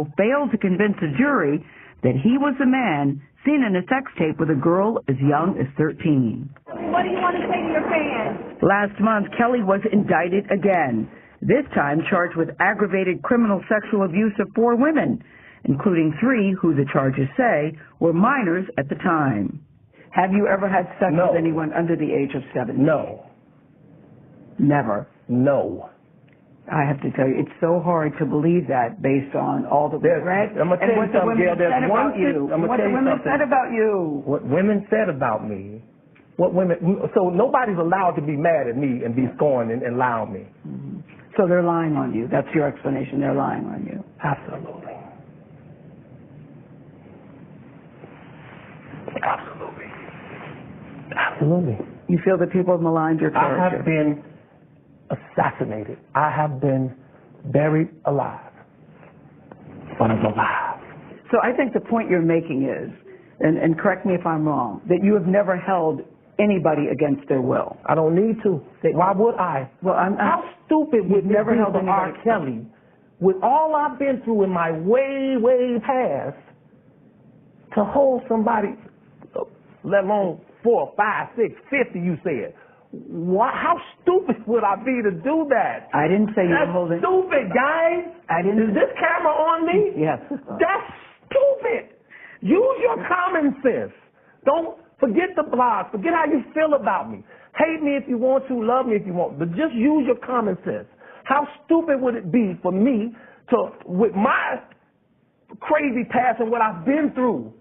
Chicago failed to convince a jury that he was the man seen in a sex tape with a girl as young as 13. What do you want to say to your fans? Last month, Kelly was indicted again, this time charged with aggravated criminal sexual abuse of 4 women, including 3 who the charges say were minors at the time. Have you ever had sex with anyone under the age of 17? No. Never? No. I have to tell you, it's so hard to believe that based on all that we've read and what the women said about you. What the women said about you. What women said about me. So nobody's allowed to be mad at me and be scorned and lie on me. Mm-hmm. So they're lying on you. That's your explanation. They're lying on you. Absolutely. Absolutely. Absolutely. You feel that people have maligned your character? I have been assassinated. I have been buried alive. But I'm alive. So I think the point you're making is, and correct me if I'm wrong, that you have never held anybody against their will. I don't need to. Why would I? Well, how stupid would never held Rkelly, with all I've been through in my way, way past, to hold somebody, let alone 4, 5, 6, 50, you said. How stupid would I be to do that? I didn't say you were holding. That's stupid, guys. Is this camera on me? Yes. That's stupid. Use your common sense. Don't forget the blogs. Forget how you feel about me. Hate me if you want to. Love me if you want. But just use your common sense. How stupid would it be for me to, with my crazy past and what I've been through,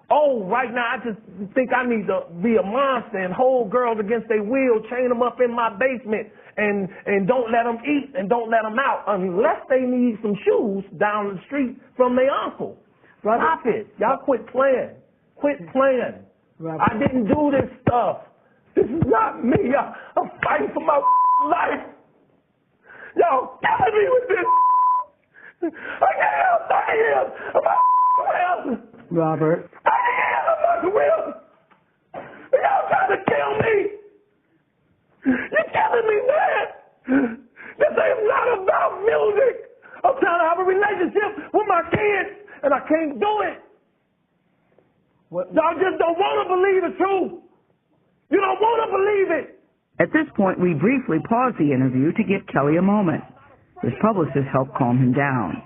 right now I just think I need to be a monster and hold girls against their will, chain them up in my basement, and don't let them eat and don't let them out unless they need some shoes down the street from their uncle. Stop it. Y'all quit playing. Quit playing. I didn't do this stuff. This is not me. I'm fighting for my life. Y'all killing me with this. I can't help 30 years of my will. Robert. Y'all trying to kill me. You're killing me, man. This is not about music. I'm trying to have a relationship with my kids, and I can't do it. Y'all just don't want to believe the truth. You don't want to believe it. At this point, we briefly paused the interview to give Kelly a moment. His publicist helped calm him down.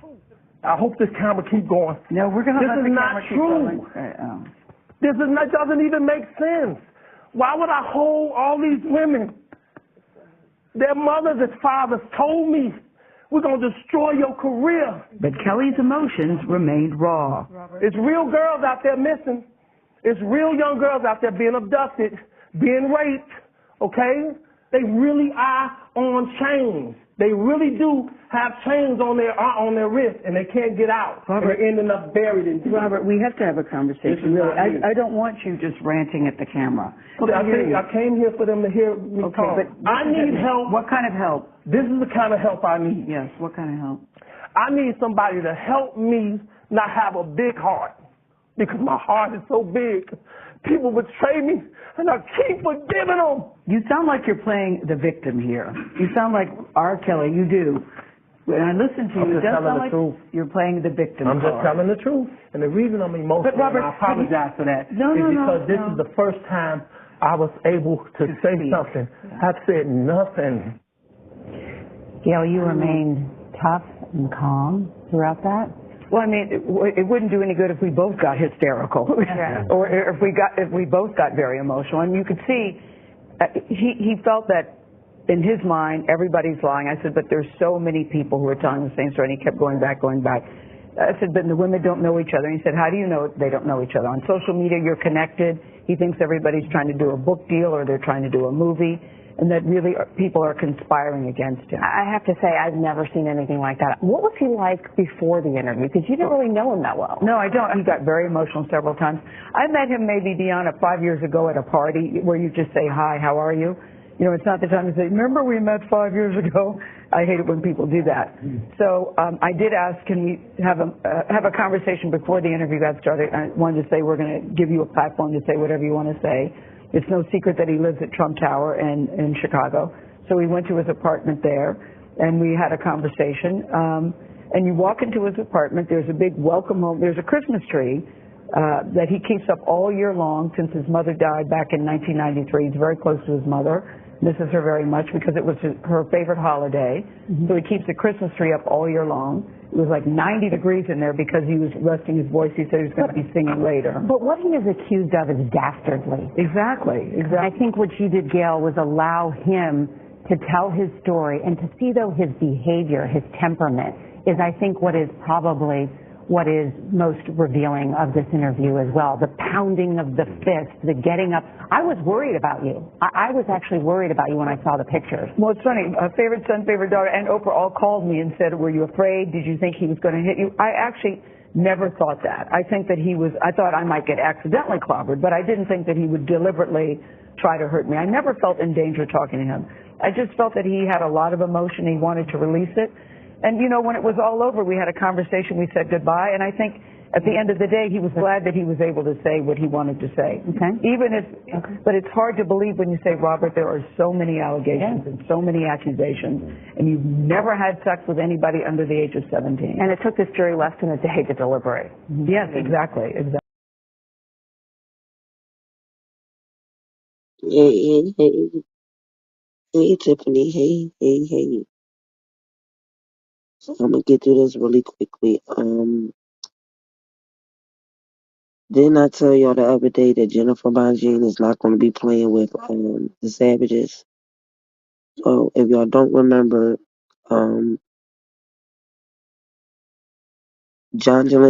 I hope this camera keep going. No, we're going to let the camera keep going. This is not, doesn't even make sense. Why would I hold all these women? Their mothers and fathers told me, we're going to destroy your career. But Kelly's emotions remained raw. It's real girls out there missing. It's real young girls out there being abducted, being raped, okay? They really are on chains. They really do have chains on their wrist, and they can't get out. Robert, and they're ending up buried in deep. Robert, we have to have a conversation. Really, I don't want you just ranting at the camera. I came here for them to hear me talk. But I need help. What kind of help? This is the kind of help I need. Yes, what kind of help? I need somebody to help me not have a big heart, because my heart is so big. People betray me, and I keep forgiving them. You sound like you're playing the victim here. You sound like Rkelly. You do. When I listen to you, it does sound like you're playing the victim. I'm just telling the truth. And the reason I'm emotional, and I apologize for that, is because this is the first time I was able to say something. I've said nothing. Gail, you remained tough and calm throughout that? Well, I mean, it wouldn't do any good if we both got hysterical, or if we both got very emotional. And you could see, he felt that in his mind everybody's lying. I said, but there's so many people who are telling the same story. And he kept going back. I said, but the women don't know each other. And he said, how do you know they don't know each other? On social media, you're connected. He thinks everybody's trying to do a book deal or they're trying to do a movie, and that really people are conspiring against him. I have to say, I've never seen anything like that. What was he like before the interview? Because you didn't really know him that well. No, I don't. He got very emotional several times. I met him maybe, Deanna, 5 years ago at a party where you just say, hi, how are you? You know, it's not the time to say, remember we met 5 years ago? I hate it when people do that. So I did ask, can we have a conversation before the interview got started? I wanted to say, we're going to give you a platform to say whatever you want to say. It's no secret that he lives at Trump Tower in Chicago. So we went to his apartment there, and we had a conversation. And you walk into his apartment, there's a big welcome home, there's a Christmas tree that he keeps up all year long since his mother died back in 1993. He's very close to his mother, misses her very much because it was her favorite holiday. So he keeps the Christmas tree up all year long. It was like 90 degrees in there because he was resting his voice. He said he was going to be singing later. But what he is accused of is dastardly. Exactly. I think what you did, Gail, was allow him to tell his story and to see, though, his behavior, his temperament, is, I think, what is probably what is most revealing of this interview as well. The pounding of the fist, the getting up. I was worried about you. I was actually worried about you when I saw the pictures. Well, it's funny. Favorite son, favorite daughter, and Oprah all called me and said, were you afraid? Did you think he was going to hit you? I actually never thought that. I think that I thought I might get accidentally clobbered, but I didn't think that he would deliberately try to hurt me. I never felt in danger talking to him. I just felt that he had a lot of emotion. He wanted to release it. And, you know, when it was all over, we had a conversation, we said goodbye, and I think at the end of the day, he was glad that he was able to say what he wanted to say. Okay. But it's hard to believe when you say, Robert, there are so many allegations and so many accusations, and you've never had sex with anybody under the age of 17. And it took this jury less than a day to deliberate. Yes, exactly. Hey, Tiffany. Hey. I'm gonna get through this really quickly. Didn't I tell y'all the other day that Jennifer Bonjean is not gonna be playing with the Savages? So if y'all don't remember, Jonjolyn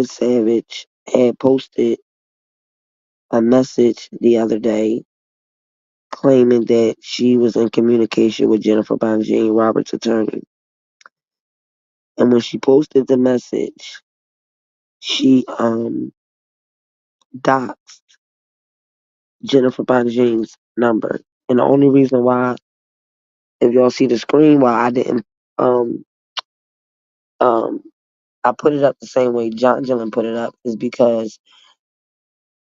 Savage had posted a message the other day claiming that she was in communication with Jennifer Bonjean, Robert's attorney. And when she posted the message, she doxed Jennifer Bonjean's number. And the only reason why, if y'all see the screen, why I didn't um I put it up the same way John Gillen put it up is because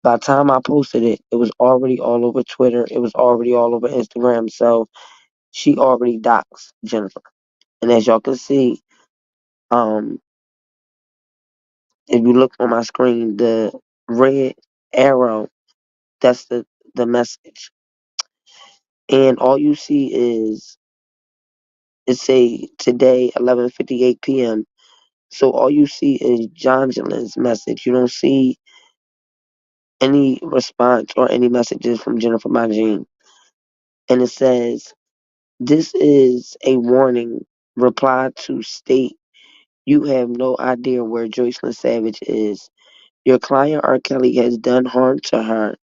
by the time I posted it, it was already all over Twitter. It was already all over Instagram. So she already doxed Jennifer. And as y'all can see, if you look on my screen, the red arrow, that's the message. And all you see is it say today 11:58 p.m. So all you see is John Gillen's message. You don't see any response or any messages from Jennifer Bonjean. And it says, this is a warning. Reply to state you have no idea where Joycelyn Savage is. Your client Rkelly has done harm to her,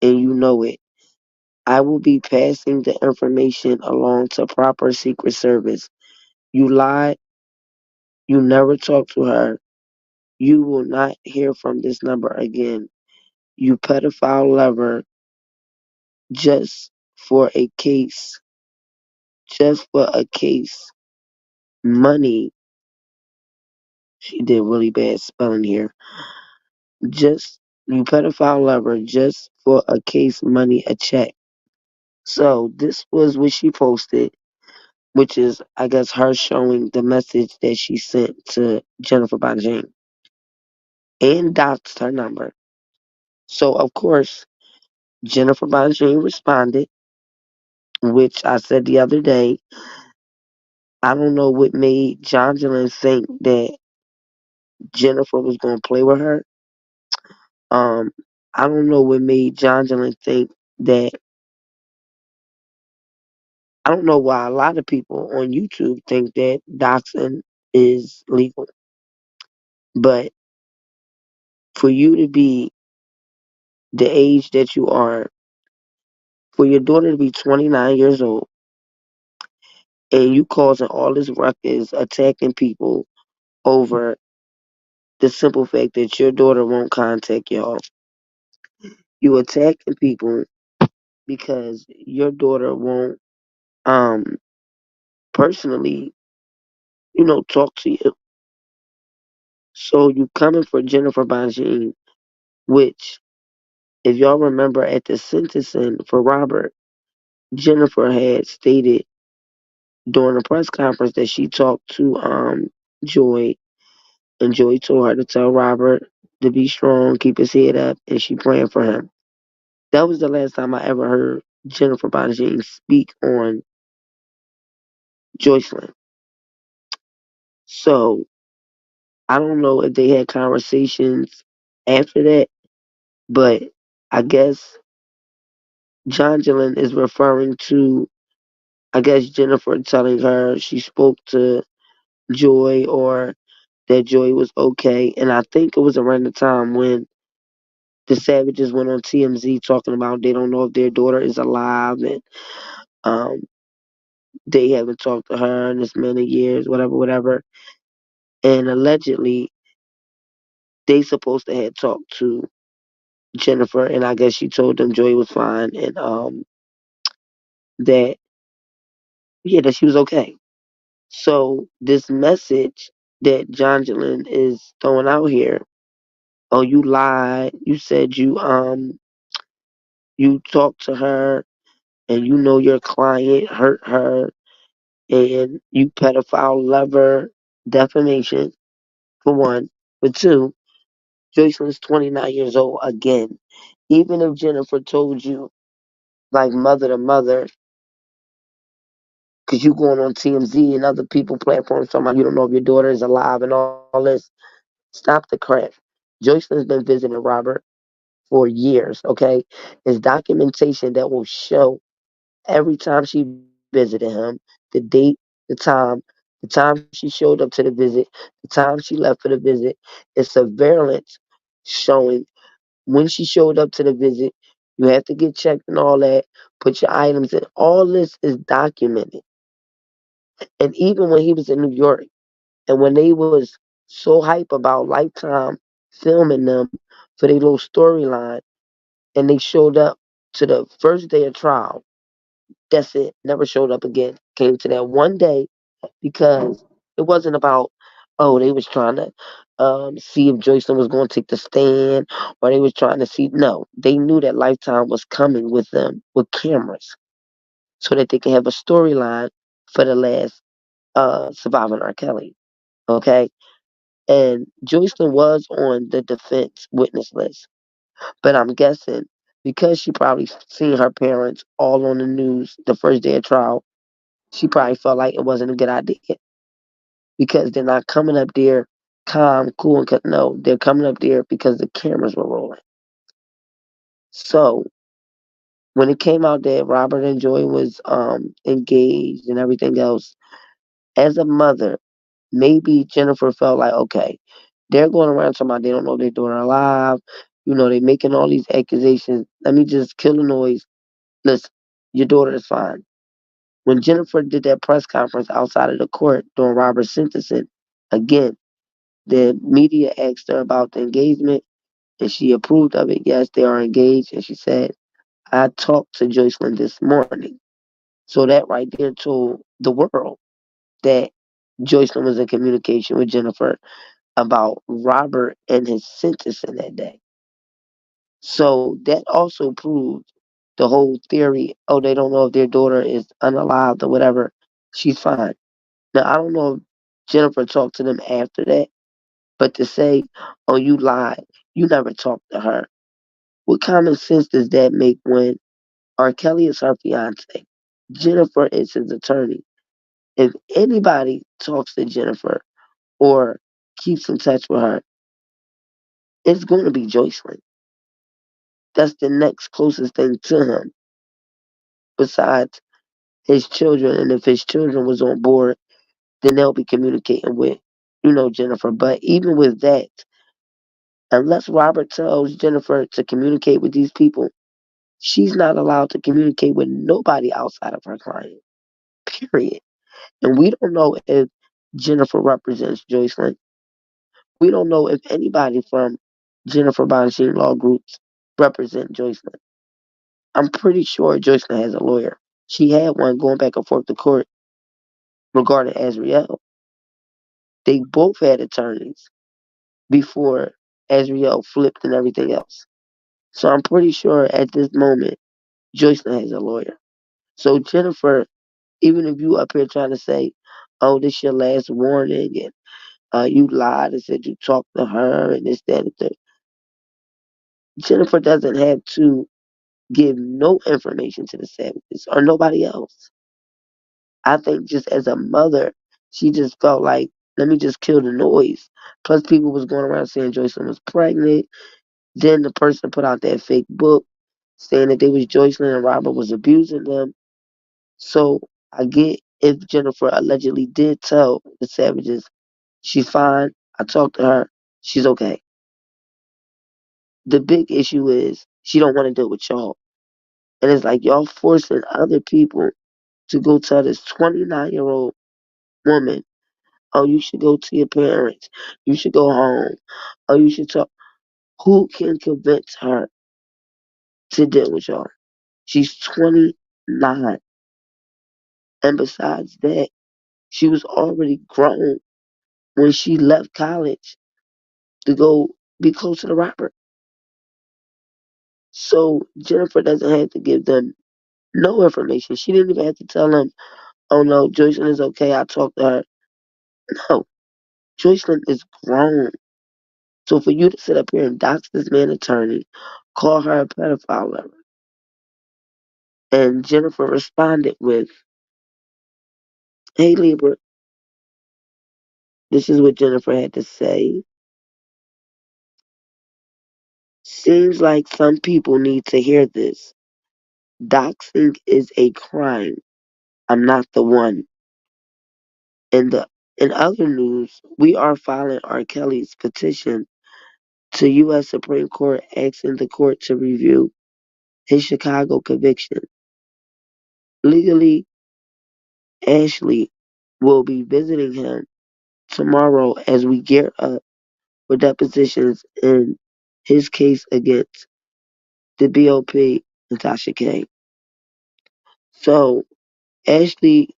and you know it. I will be passing the information along to proper Secret Service. You lied. You never talked to her. You will not hear from this number again. You pedophile lover, just for a case. Just for a case. Money. She did really bad spelling here. You pedophile lover, just for a case, money, a check. So this was what she posted, which is, I guess, her showing the message that she sent to Jennifer Bonjean and doxed her number. So, of course, Jennifer Bonjean responded, which I said the other day, I don't know what made John Jalen think that Jennifer was going to play with her. Um, I don't know what made John Jalen think that. I don't know why a lot of people on YouTube think that doxing is legal. But for you to be the age that you are, for your daughter to be 29 years old, and you causing all this ruckus, attacking people over the simple fact that your daughter won't contact y'all. You attacking people because your daughter won't personally, talk to you. So you coming for Jennifer Bonjean, which, if y'all remember at the sentencing for Robert, Jennifer had stated during a press conference that she talked to Joy And Joy told her to tell Robert to be strong, keep his head up, and she praying for him. That was the last time I ever heard Jennifer Bonjean speak on Joycelyn. So I don't know if they had conversations after that, but I guess Jonjolyn is referring to, I guess, Jennifer telling her she spoke to Joy or that Joy was okay. And I think it was around the time when the Savages went on TMZ talking about they don't know if their daughter is alive and um, they haven't talked to her in this many years, whatever, whatever. And allegedly, they supposed to have talked to Jennifer, and I guess she told them Joy was fine and that yeah, that she was okay. So this message that Jonjolyn is throwing out here, oh you lied, you said you talked to her and you know your client hurt her and you pedophile lover, defamation for one. For two, Joycelyn's 29 years old again. Even if Jennifer told you like mother to mother, because you going on TMZ and other people platforms talking about you don't know if your daughter is alive and all this. Stop the crap. Joycelyn's been visiting Robert for years, okay? There's documentation that will show every time she visited him, the date, the time she showed up to the visit, the time she left for the visit. It's surveillance showing when she showed up to the visit. You have to get checked and all that, put your items in. All this is documented. And even when he was in New York, and when they was so hype about Lifetime filming them for their little storyline, and they showed up to the first day of trial, that's it. Never showed up again. Came to that one day because it wasn't about, oh, they was trying to see if Joycelyn was going to take the stand, or they was trying to see. No, they knew that Lifetime was coming with them with cameras so that they can have a storyline for the last surviving Rkelly. Okay, and Joycelyn was on the defense witness list. But I'm guessing because she probably seen her parents all on the news the first day of trial, she probably felt like it wasn't a good idea because they're not coming up there calm, cool, and no, they're coming up there because the cameras were rolling. So when it came out that Robert and Joy was engaged and everything else, as a mother, maybe Jennifer felt like, okay, they're going around talking about they don't know their daughter alive. You know, they making all these accusations. Let me just kill the noise. Listen, your daughter is fine. When Jennifer did that press conference outside of the court during Robert's sentencing, again, the media asked her about the engagement and she approved of it. Yes, they are engaged. And she said, I talked to Joycelyn this morning. So that right there told the world that Joycelyn was in communication with Jennifer about Robert and his sentencing that day. So that also proved the whole theory, oh, they don't know if their daughter is unalived or whatever. She's fine. Now, I don't know if Jennifer talked to them after that, but to say, oh, you lied, you never talked to her. What common sense does that make when Rkelly is her fiance? Jennifer is his attorney. If anybody talks to Jennifer or keeps in touch with her, it's going to be Joycelyn. That's the next closest thing to him besides his children. And if his children was on board, then they'll be communicating with, Jennifer. But even with that, unless Robert tells Jennifer to communicate with these people, she's not allowed to communicate with nobody outside of her client. Period. And we don't know if Jennifer represents Joycelyn. We don't know if anybody from Jennifer Bonjean Law Groups represent Joycelyn. I'm pretty sure Joycelyn has a lawyer. She had one going back and forth to court regarding Azriel. They both had attorneys before Azriel flipped and everything else. So I'm pretty sure at this moment, Joycelyn has a lawyer. So Jennifer, even if you up here trying to say, oh, this your last warning and You lied and said you talked to her and this, that, and the third. Jennifer doesn't have to give no information to the savages or nobody else. I think just as a mother, she just felt like, let me just kill the noise. Plus, people was going around saying Joycelyn was pregnant. Then the person put out that fake book saying that they was Joycelyn and Robert was abusing them. So I get if Jennifer allegedly did tell the savages, she's fine. I talked to her. She's okay. The big issue is she don't want to deal with y'all. And it's like y'all forcing other people to go tell this 29-year-old woman, oh, you should go to your parents. You should go home. Oh, you should talk. Who can convince her to deal with y'all? She's 29. And besides that, she was already grown when she left college to go be close to the rapper. So Jennifer doesn't have to give them no information. She didn't even have to tell them, oh no, Joycelyn is okay. I talked to her. No, Joycelyn is grown. So for you to sit up here and dox this man attorney, call her a pedophile lover, and Jennifer responded with, hey Libra, this is what Jennifer had to say. Seems like some people need to hear this. Doxing is a crime. I'm not the one. In other news, we are filing Rkelly's petition to U.S. Supreme Court asking the court to review his Chicago conviction. Legally, Ashley will be visiting him tomorrow as we gear up for depositions in his case against the BOP and Tasha K. So Ashley,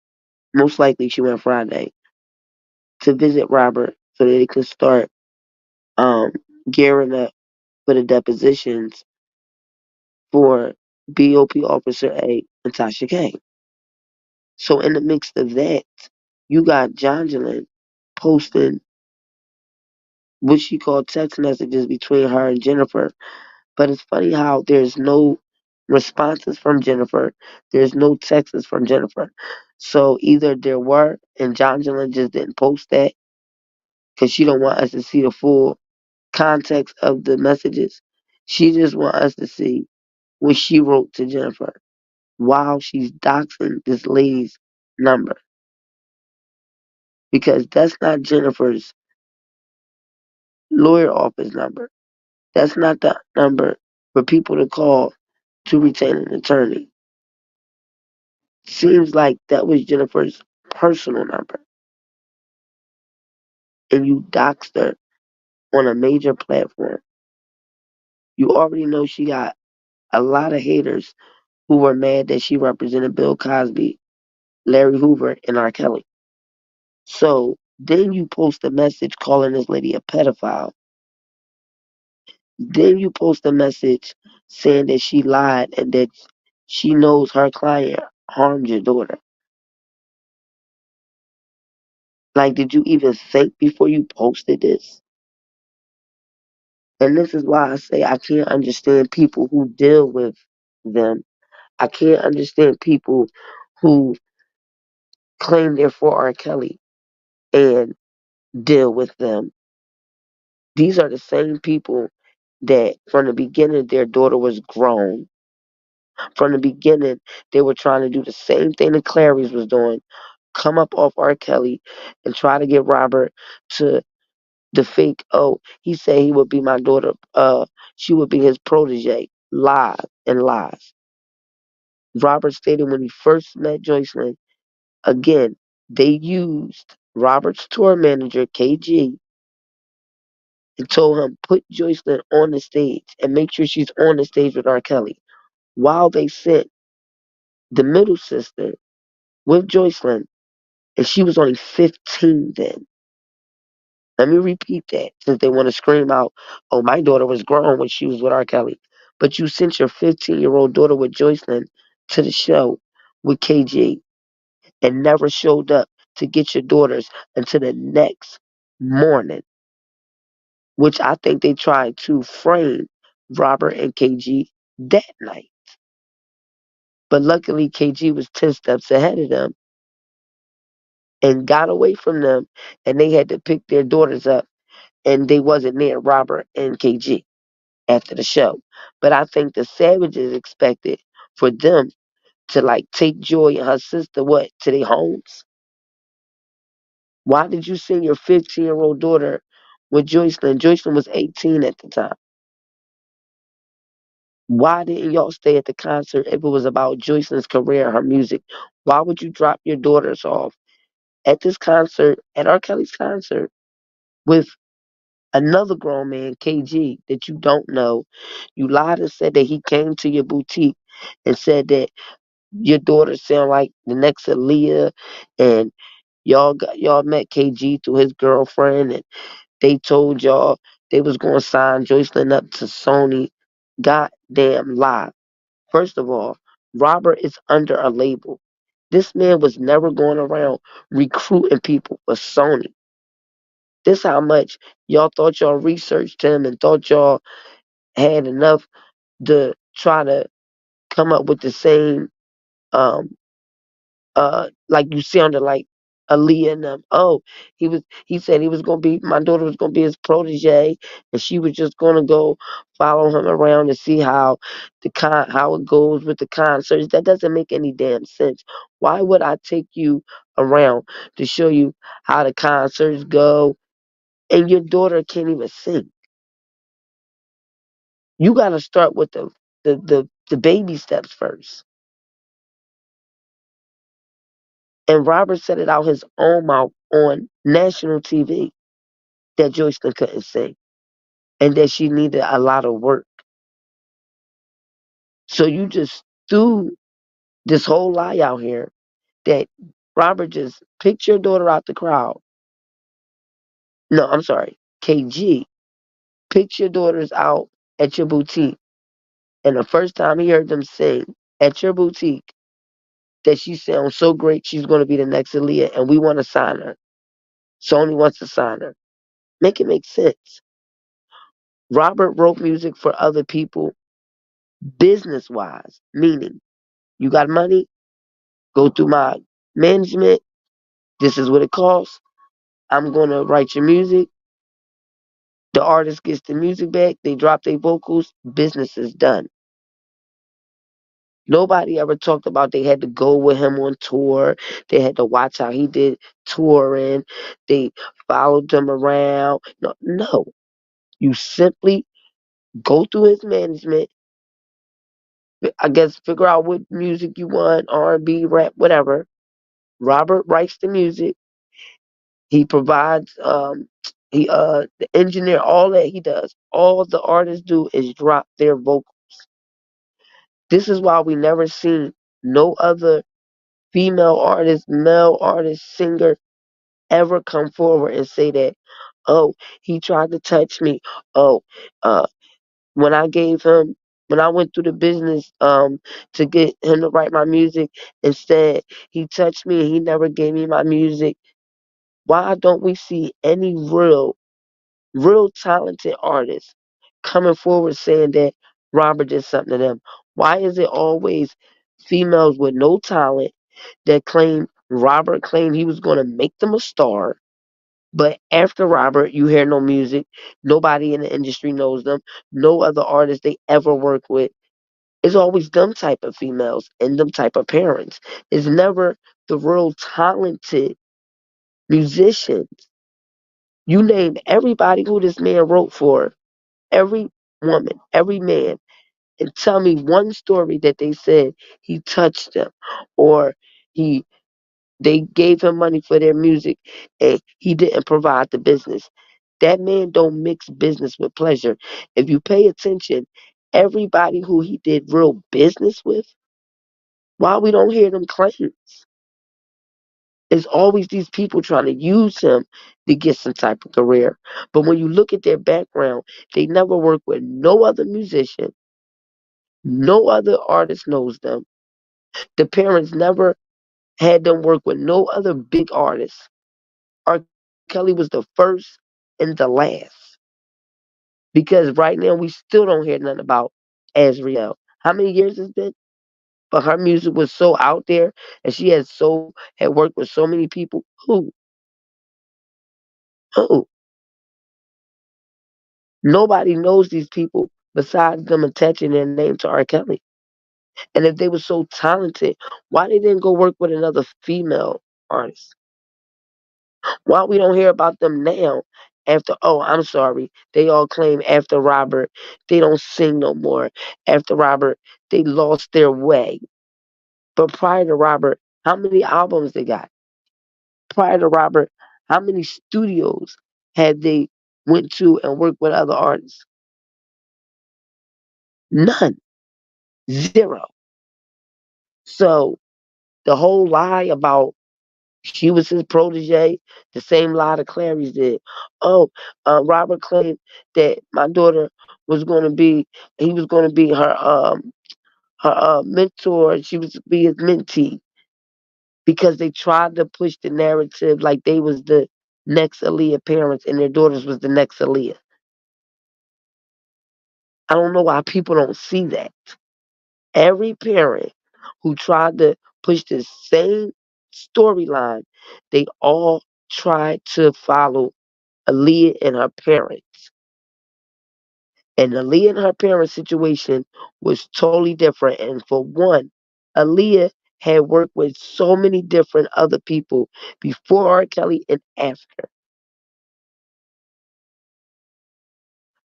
most likely she went Friday to visit Robert so that they could start um, gearing up for the depositions for BOP Officer A and Tasha K. So in the mix of that, you got Jonjolin posting what she called text messages between her and Jennifer. But it's funny how there's no responses from Jennifer. There's no texts from Jennifer. So either there were and Jonjolin just didn't post that because she don't want us to see the full context of the messages. She just want us to see what she wrote to Jennifer while she's doxing this lady's number. Because that's not Jennifer's lawyer office number. That's not the number for people to call to retain an attorney. Seems like that was Jennifer's personal number. And you doxed her on a major platform. You already know she got a lot of haters who were mad that she represented Bill Cosby, Larry Hoover, and Rkelly. So then you post a message calling this lady a pedophile. Then you post a message saying that she lied and that she knows her client harmed your daughter. Like, did you even think before you posted this? And this is why I say I can't understand people who deal with them. I can't understand people who claim they're for R. Kelly and deal with them. These are the same people that from the beginning their daughter was grown. From the beginning, they were trying to do the same thing that Clarice was doing. Come up off R. Kelly and try to get Robert to the fake, oh, he said he would be my daughter, she would be his protege. Lies and lies. Robert stated when he first met Joycelyn, again, they used Robert's tour manager, KG, and told him, put Joycelyn on the stage and make sure she's on the stage with R. Kelly. While they sent the middle sister with Joycelyn, and she was only 15 then. Let me repeat that since they want to scream out, oh, my daughter was grown when she was with R. Kelly. But you sent your 15-year-old daughter with Joycelyn to the show with KG and never showed up to get your daughters until the next morning, which I think they tried to frame Robert and KG that night. But luckily, KG was 10 steps ahead of them and got away from them, and they had to pick their daughters up, and they wasn't near Robert and KG after the show. But I think the Savages expected for them to like take Joy and her sister what to their homes. Why did you send your 15-year-old daughter with Joycelyn? Joycelyn was 18 at the time. Why didn't y'all stay at the concert if it was about Joycelyn's career, her music? Why would you drop your daughters off at this concert, at Rkelly's concert, with another grown man, KG, that you don't know? You lied and said that he came to your boutique and said that your daughters sound like the next Aaliyah, and y'all met KG through his girlfriend, and they told y'all they was gonna sign Joycelyn up to Sony. Goddamn lie. First of all, Robert is under a label. This man was never going around recruiting people for Sony. This how much y'all thought y'all researched him and thought y'all had enough to try to come up with the same um like you sounded like Aaliyah and them. Oh, he said he was gonna be my daughter was gonna be his protege, and she was just gonna go follow him around and see how how it goes with the concerts. That doesn't make any damn sense. Why would I take you around to show you how the concerts go and your daughter can't even sing? You gotta start with the baby steps first. And Robert said it out his own mouth on national TV that Joycelyn couldn't sing and that she needed a lot of work. So you just threw this whole lie out here that Robert just picked your daughter out the crowd. No, I'm sorry. KG picked your daughters out at your boutique. And the first time he heard them sing at your boutique, that she sounds so great, she's going to be the next Aaliyah, and we want to sign her. Sony wants to sign her. Make it make sense. Robert wrote music for other people business wise, meaning you got money, go through my management. This is what it costs. I'm going to write your music. The artist gets the music back. They drop their vocals. Business is done. Nobody ever talked about they had to go with him on tour. They had to watch how he did touring. They followed him around. No, no. You simply go through his management. I guess figure out what music you want, R&B, rap, whatever. Robert writes the music. He provides the engineer, all that he does. All the artists do is drop their vocals. This is why we never seen no other female artist, male artist, singer ever come forward and say that, oh, he tried to touch me. Oh, uh, when I gave him, when I went through the business to get him to write my music, instead he touched me and he never gave me my music. Why don't we see any real talented artists coming forward saying that Robert did something to them? Why is it always females with no talent that claim Robert claimed he was going to make them a star, but after Robert, you hear no music. Nobody in the industry knows them. No other artists they ever work with. It's always them type of females and them type of parents. It's never the real talented musicians. You name everybody who this man wrote for, every woman, every man, and tell me one story that they said he touched them or he they gave him money for their music and he didn't provide the business. That man don't mix business with pleasure. If you pay attention, everybody who he did real business with, why we don't hear them claims? It's always these people trying to use him to get some type of career. But when you look at their background, they never work with no other musician. No other artist knows them. The parents never had them work with no other big artists. Kelly was the first and the last. Because right now we still don't hear nothing about Azriel. How many years it's been? But her music was so out there, and she had worked with so many people. Who? Nobody knows these people besides them attaching their name to R. Kelly. And if they were so talented, why they didn't go work with another female artist? Why we don't hear about them now? After, oh, I'm sorry, they all claim after Robert they don't sing no more. After Robert they lost their way. But prior to Robert, how many albums they got? Prior to Robert, how many studios had they went to and worked with other artists? None. Zero. So the whole lie about she was his protege, the same lie the Clarys did. Oh, Robert claimed that my daughter was going to be, he was going to be her mentor. She was to be his mentee because they tried to push the narrative like they was the next Aaliyah parents and their daughters was the next Aaliyah. I don't know why people don't see that. Every parent who tried to push the same storyline, they all tried to follow Aaliyah and her parents. And Aaliyah and her parents' situation was totally different. And for one, Aaliyah had worked with so many different other people before R. Kelly and after.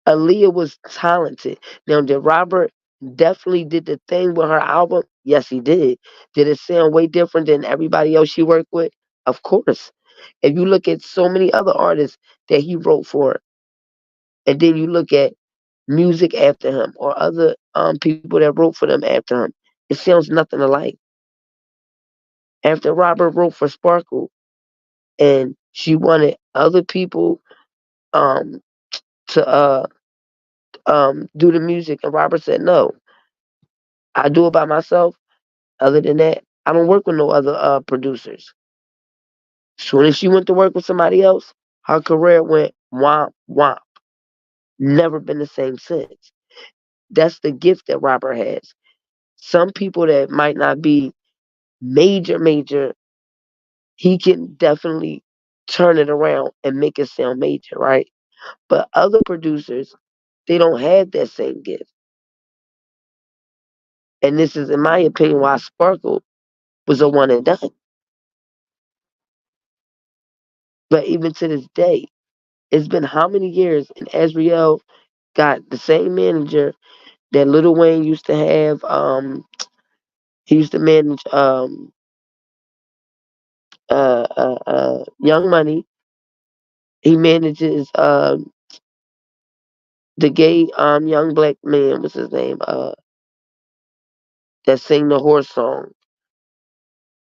Aaliyah was talented. Now, did Robert definitely did the thing with her album? Yes, he did. Did it sound way different than everybody else she worked with? Of course. If you look at so many other artists that he wrote for, and then you look at music after him or other people that wrote for them after him, it sounds nothing alike. After Robert wrote for Sparkle, and she wanted other people um, to do the music, and Robert said no. I do it by myself. Other than that, I don't work with no other producers. Soon as she went to work with somebody else, her career went womp womp. Never been the same since. That's the gift that Robert has. Some people that might not be major, he can definitely turn it around and make it sound major, right? But other producers, they don't have that same gift. And this is, in my opinion, why Sparkle was a one and done. But even to this day, it's been how many years, and Azriel got the same manager that Lil Wayne used to have. He used to manage Young Money. He manages the gay young black man. What's his name? That sing the horse song.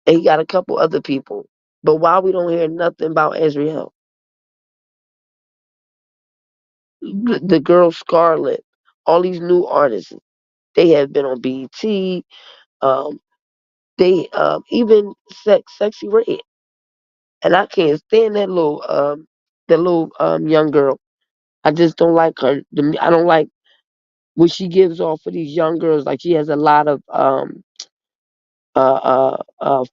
And he got a couple other people. But why we don't hear nothing about Azriel? The girl Scarlett, all these new artists, they have been on BET. Um, they even Sexy Red, and I can't stand that little young girl. I just don't like her. I don't like what she gives off for these young girls. Like she has a lot of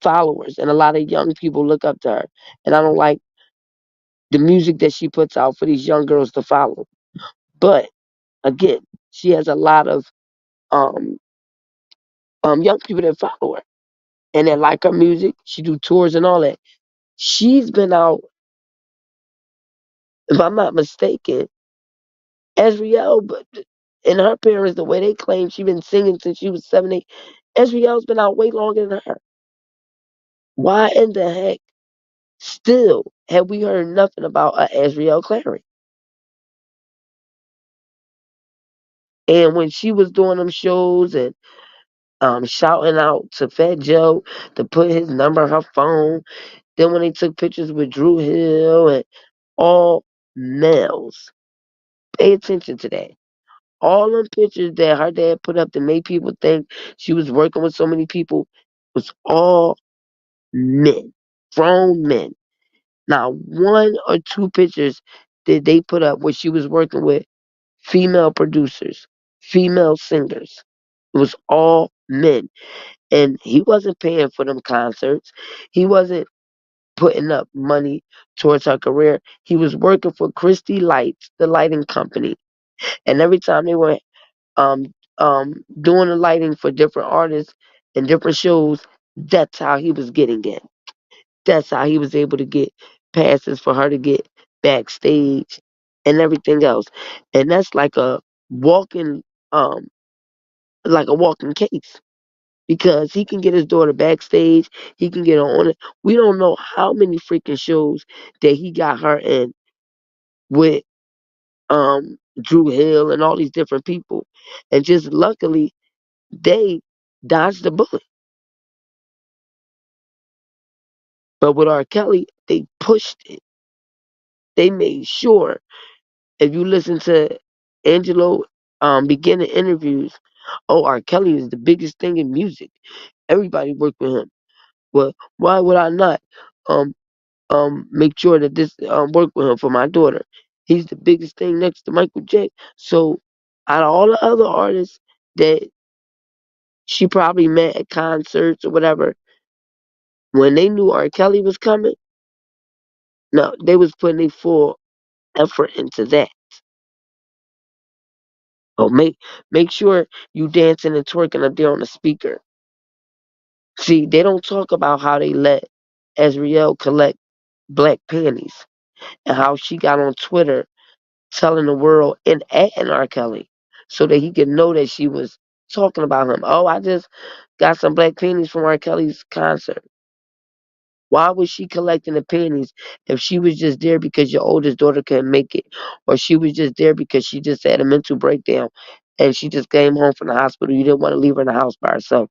followers, and a lot of young people look up to her. And I don't like the music that she puts out for these young girls to follow. But again, she has a lot of um, young people that follow her and that like her music. She do tours and all that. She's been out, if I'm not mistaken, Ezriel, but and her parents, the way they claim she been singing since she was 7, 8. Ezriel's been out way longer than her. Why in the heck still have we heard nothing about Ezriel Clary? And when she was doing them shows and shouting out to Fat Joe to put his number on her phone, then when they took pictures with Drew Hill and all males, pay attention to that. All them pictures that her dad put up to make people think she was working with so many people was all men, grown men. Not one or two pictures did they put up where she was working with female producers, female singers. It was all men. And he wasn't paying for them concerts. He wasn't putting up money towards her career. He was working for Christie Lights, the lighting company. And every time they were doing the lighting for different artists and different shows, that's how he was getting in. That's how he was able to get passes for her to get backstage and everything else. And that's walking um like a walking case. Because he can get his daughter backstage, he can get her on it. We don't know how many freaking shows that he got her in with Drew Hill and all these different people. And just luckily they dodged the bullet. But with R. Kelly, they pushed it. They made sure. If you listen to Angelo beginning interviews, oh, R. Kelly is the biggest thing in music. Everybody worked with him. Well, why would I not um make sure that this work with him for my daughter? He's the biggest thing next to Michael Jackson. So out of all the other artists that she probably met at concerts or whatever, when they knew R. Kelly was coming, no, they was putting their full effort into that. Oh, make sure you dancing and twerking up there on the speaker. See, they don't talk about how they let Azriel collect black panties and how she got on Twitter telling the world and adding R. Kelly so that he could know that she was talking about him. Oh, I just got some black panties from R. Kelly's concert. Why was she collecting the panties if she was just there because your oldest daughter couldn't make it? Or she was just there because she just had a mental breakdown and she just came home from the hospital. You didn't want to leave her in the house by herself.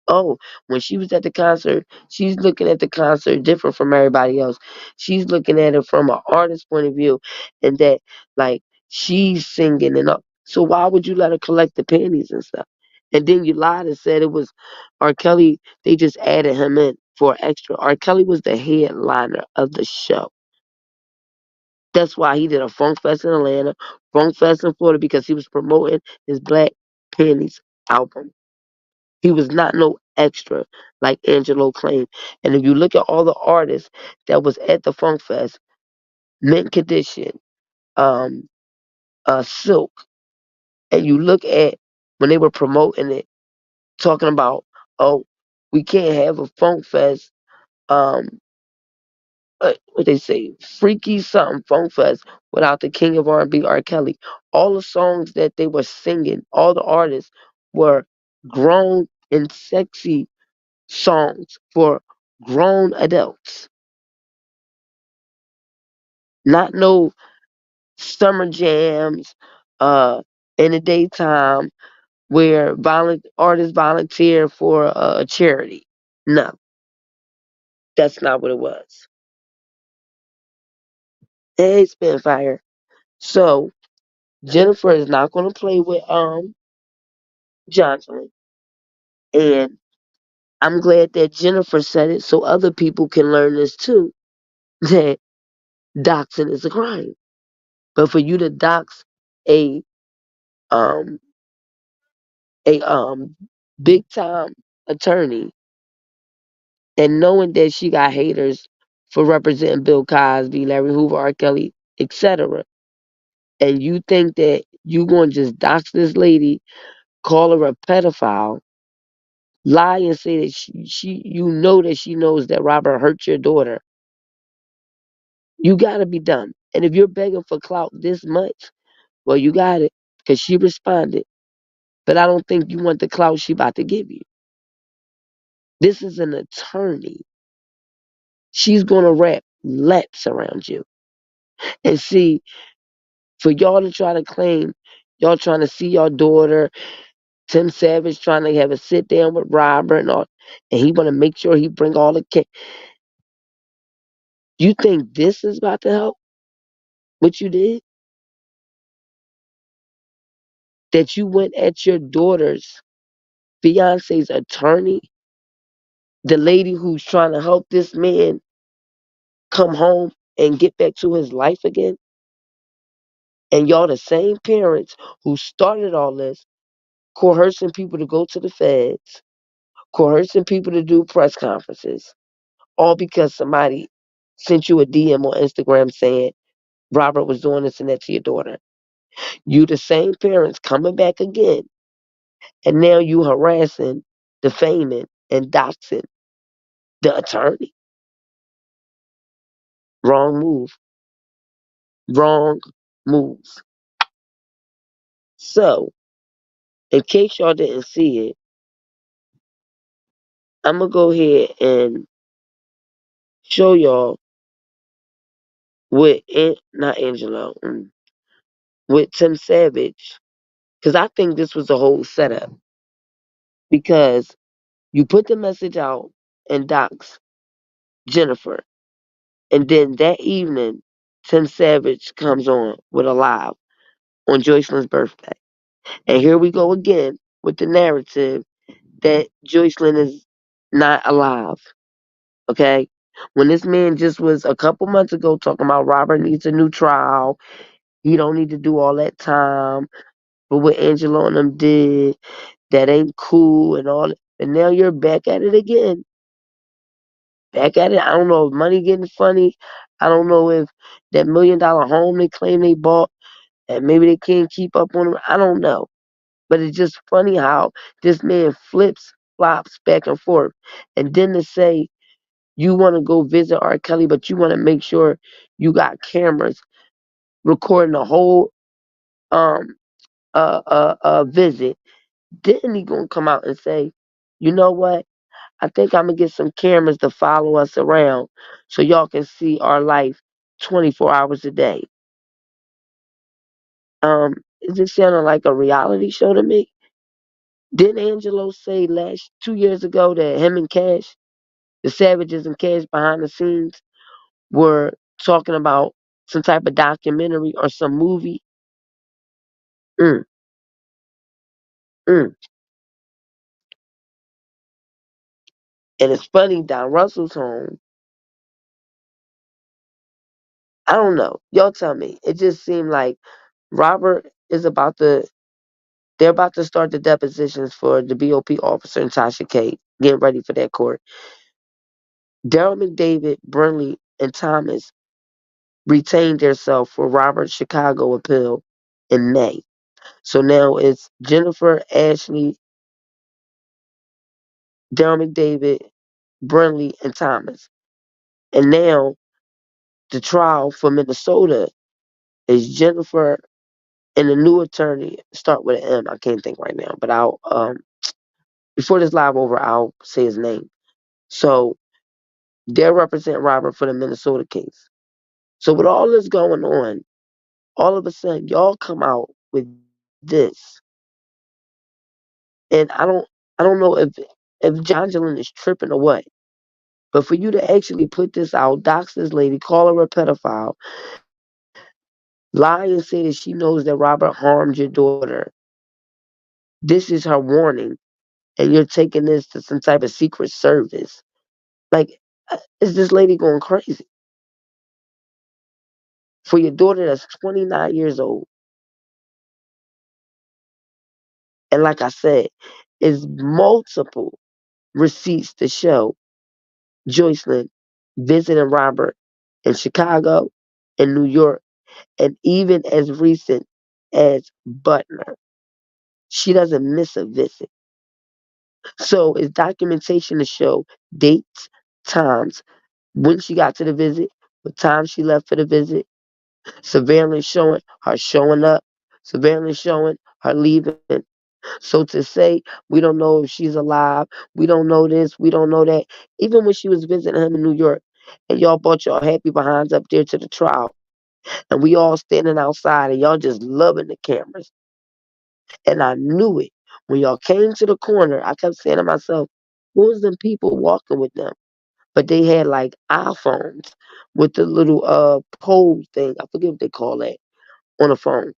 Oh, when she was at the concert, she's looking at the concert different from everybody else. She's looking at it from an artist's point of view, and that like she's singing and all. So why would you let her collect the panties and stuff? And then you lied and said it was R. Kelly. They just added him in for extra. R. Kelly was the headliner of the show. That's why he did a Funk Fest in Atlanta, Funk Fest in Florida because he was promoting his Black Panties album. He was not no extra like Angelo claimed. And if you look at all the artists that was at the Funk Fest, Mint Condition, um, Silk, and you look at when they were promoting it, talking about, oh, we can't have a Funk Fest, um, what they say, freaky something Funk Fest without the king of R&B, R. Kelly. All the songs that they were singing, all the artists were grown and sexy songs for grown adults. Not no summer jams in the daytime where artists volunteer for a charity. No, that's not what it was. Hey, Spitfire. So Jennifer is not gonna play with Johnson. And I'm glad that Jennifer said it so other people can learn this too. That doxing is a crime. But for you to dox a um a big time attorney and knowing that she got haters for representing Bill Cosby, Larry Hoover, R. Kelly, etc. And you think that you gonna just dox this lady, call her a pedophile, lie and say that she you know that she knows that Robert hurt your daughter. You gotta be dumb. And if you're begging for clout this much, well you got it. Because she responded. But I don't think you want the clout she about to give you. This is an attorney. She's gonna wrap laps around you. And see, for y'all to try to claim y'all trying to see your daughter, Tim Savage trying to have a sit down with Robert and all, and he want to make sure he bring all the You think this is about to help? What you did? That you went at your daughter's fiance's attorney, the lady who's trying to help this man come home and get back to his life again? And y'all the same parents who started all this, coercing people to go to the feds, coercing people to do press conferences, all because somebody sent you a DM on Instagram saying Robert was doing this and that to your daughter. You the same parents coming back again, and now you harassing, defaming, and doxing the attorney. Wrong move. Wrong moves. So, in case y'all didn't see it, I'm gonna go ahead and show y'all with not Angelo, with Tim Savage, because I think this was a whole setup. Because you put the message out and dox Jennifer, and then that evening, Tim Savage comes on with a live on Joycelyn's birthday. And here we go again with the narrative that Joycelyn is not alive. Okay? When this man just was a couple months ago talking about Robert needs a new trial. He don't need to do all that time. But what Angelo and them did, that ain't cool and all that. And now you're back at it again. Back at it. I don't know if money getting funny. I don't know if that $1 million home they claim they bought and maybe they can't keep up on it. I don't know. But it's just funny how this man flips, flops back and forth. And then to say you want to go visit Rkelly, but you want to make sure you got cameras recording the whole um visit. Then he gonna come out and say, you know what? I think I'm gonna get some cameras to follow us around so y'all can see our life 24 hours a day. Is it sounding like a reality show to me? Didn't Angelo say last 2 years ago that him and Cash, the Savages and Cash behind the scenes, were talking about some type of documentary or some movie? Mm, mm. And it's funny, Don Russell's home. I don't know. Y'all tell me. It just seemed like Robert is about to. They're about to start the depositions for the BOP officer and Tasha K. Getting ready for that court. Daryl McDavid, Burnley, and Thomas retained themselves for Robert's Chicago appeal in May. So now it's Jennifer, Ashley, Daryl McDavid, Burnley, and Thomas. And now the trial for Minnesota is Jennifer and the new attorney. Start with an M. I can't think right now, but I'll before this live over, I'll say his name. So they'll represent Robert for the Minnesota case. So with all this going on, all of a sudden y'all come out with this, and I don't know if Jongelin is tripping or what, but for you to actually put this out, dox this lady, call her a pedophile, lie and say that she knows that Robert harmed your daughter, this is her warning, and you're taking this to some type of secret service. Like, is this lady going crazy? For your daughter that's 29 years old. And like I said, is multiple receipts to show Joycelyn visiting Robert in Chicago, in New York, and even as recent as Butner. She doesn't miss a visit. So it's documentation to show dates, times, when she got to the visit, what time she left for the visit, surveillance showing her showing up, surveillance showing her leaving. So to say we don't know if she's alive, we don't know this, we don't know that. Even when she was visiting him in New York, and y'all brought y'all happy behinds up there to the trial, and we all standing outside, and y'all just loving the cameras. And I knew it when y'all came to the corner. I kept saying to myself, "Who was them people walking with them?" But they had like iPhones with the little pole thing. I forget what they call that on the phone.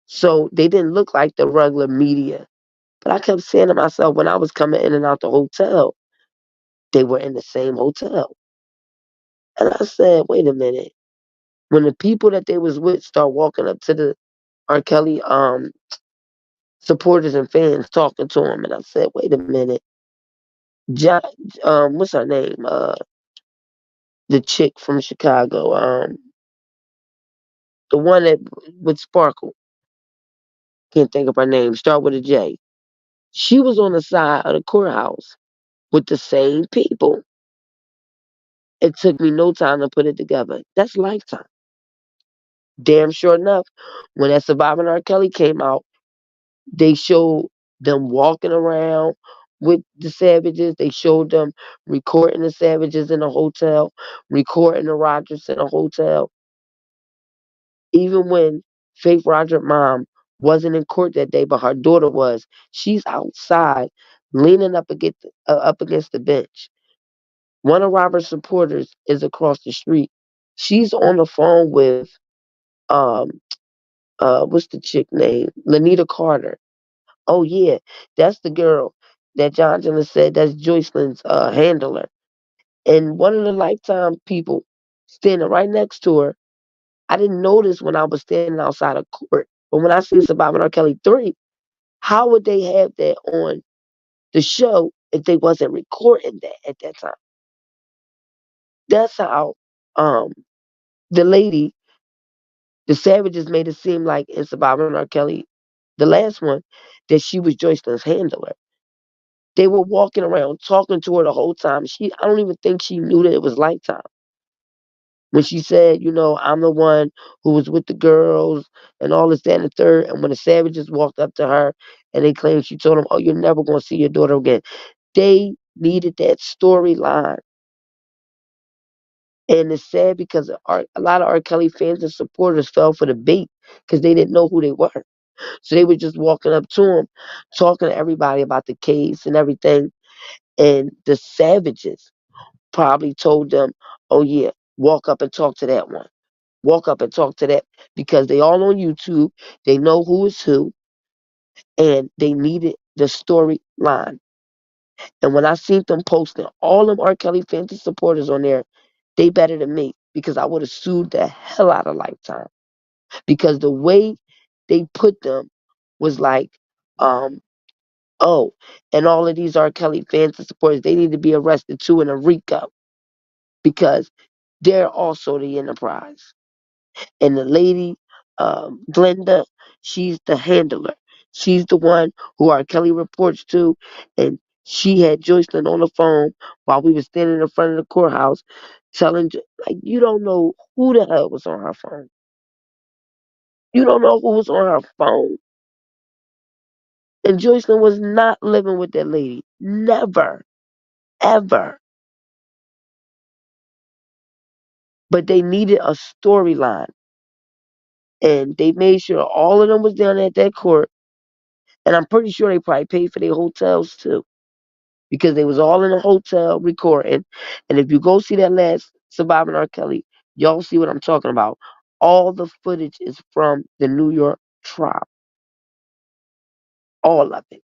So they didn't look like the regular media. But I kept saying to myself when I was coming in and out the hotel, they were in the same hotel. And I said, wait a minute. When the people that they was with start walking up to the R. Kelly supporters and fans talking to him, and I said, wait a minute. Jo- what's her name? The chick from Chicago. The one that with Sparkle. Can't think of her name. Start with a J. She was on the side of the courthouse with the same people. It took me no time to put it together. That's Lifetime. Damn sure enough, when that Surviving R. Kelly came out, they showed them walking around with the Savages. They showed them recording the Savages in a hotel, recording the Rogers in a hotel. Even when Faith Rogers' mom wasn't in court that day, but her daughter was, she's outside leaning up against the bench. One of Robert's supporters is across the street. She's on the phone with um what's the chick name? Lanita Carter. Oh yeah, that's the girl that John Jenner said that's Joycelyn's handler. And one of the Lifetime people standing right next to her, I didn't notice when I was standing outside of court. But when I see Surviving R. Kelly 3, how would they have that on the show if they wasn't recording that at that time? That's how um the lady, the Savages made it seem like in Surviving R. Kelly, the last one, that she was Joycelyn's handler. They were walking around talking to her the whole time. I don't even think she knew that it was Lifetime. When she said, I'm the one who was with the girls and all this, that, and the third. And when the Savages walked up to her and they claimed she told them, oh, you're never going to see your daughter again. They needed that storyline. And it's sad because a lot of R. Kelly fans and supporters fell for the bait because they didn't know who they were. So they were just walking up to him, talking to everybody about the case and everything. And the Savages probably told them, oh, yeah, walk up and talk to that one. Walk up and talk to that, because they all on YouTube. They know who is who, and they needed the storyline. And when I seen them posting all them R. Kelly fans and supporters on there, they better than me, because I would have sued the hell out of Lifetime. Because the way they put them was like, oh, and all of these R. Kelly fans and supporters, they need to be arrested too in a RICO, because they're also the enterprise. And the lady, Glenda, she's the handler. She's the one who R. Kelly reports to, and she had Joycelyn on the phone while we were standing in front of the courthouse, telling, like, you don't know who the hell was on her phone. You don't know who was on her phone. And Joycelyn was not living with that lady. Never. Ever. But they needed a storyline. And they made sure all of them was down at that court. And I'm pretty sure they probably paid for their hotels too, because they was all in a hotel recording. And if you go see that last Surviving R. Kelly, y'all see what I'm talking about. All the footage is from the New York trial. All of it.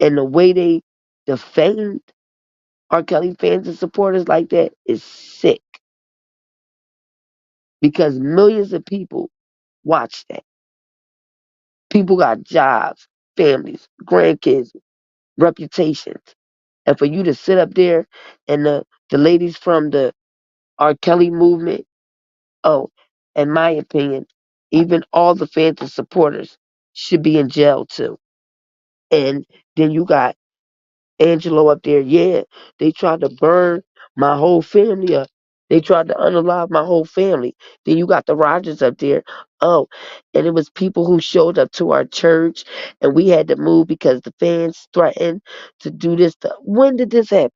And the way they defamed R. Kelly fans and supporters like that is sick. Because millions of people watch that. People got jobs, families, grandkids, reputations. And for you to sit up there and the ladies from the R. Kelly movement, oh, in my opinion, even all the fans and supporters should be in jail too. And then you got Angelo up there. Yeah, they tried to burn my whole family up. They tried to unalive my whole family. Then you got the Rogers up there. Oh, and it was people who showed up to our church, and we had to move because the fans threatened to do this stuff. When did this happen?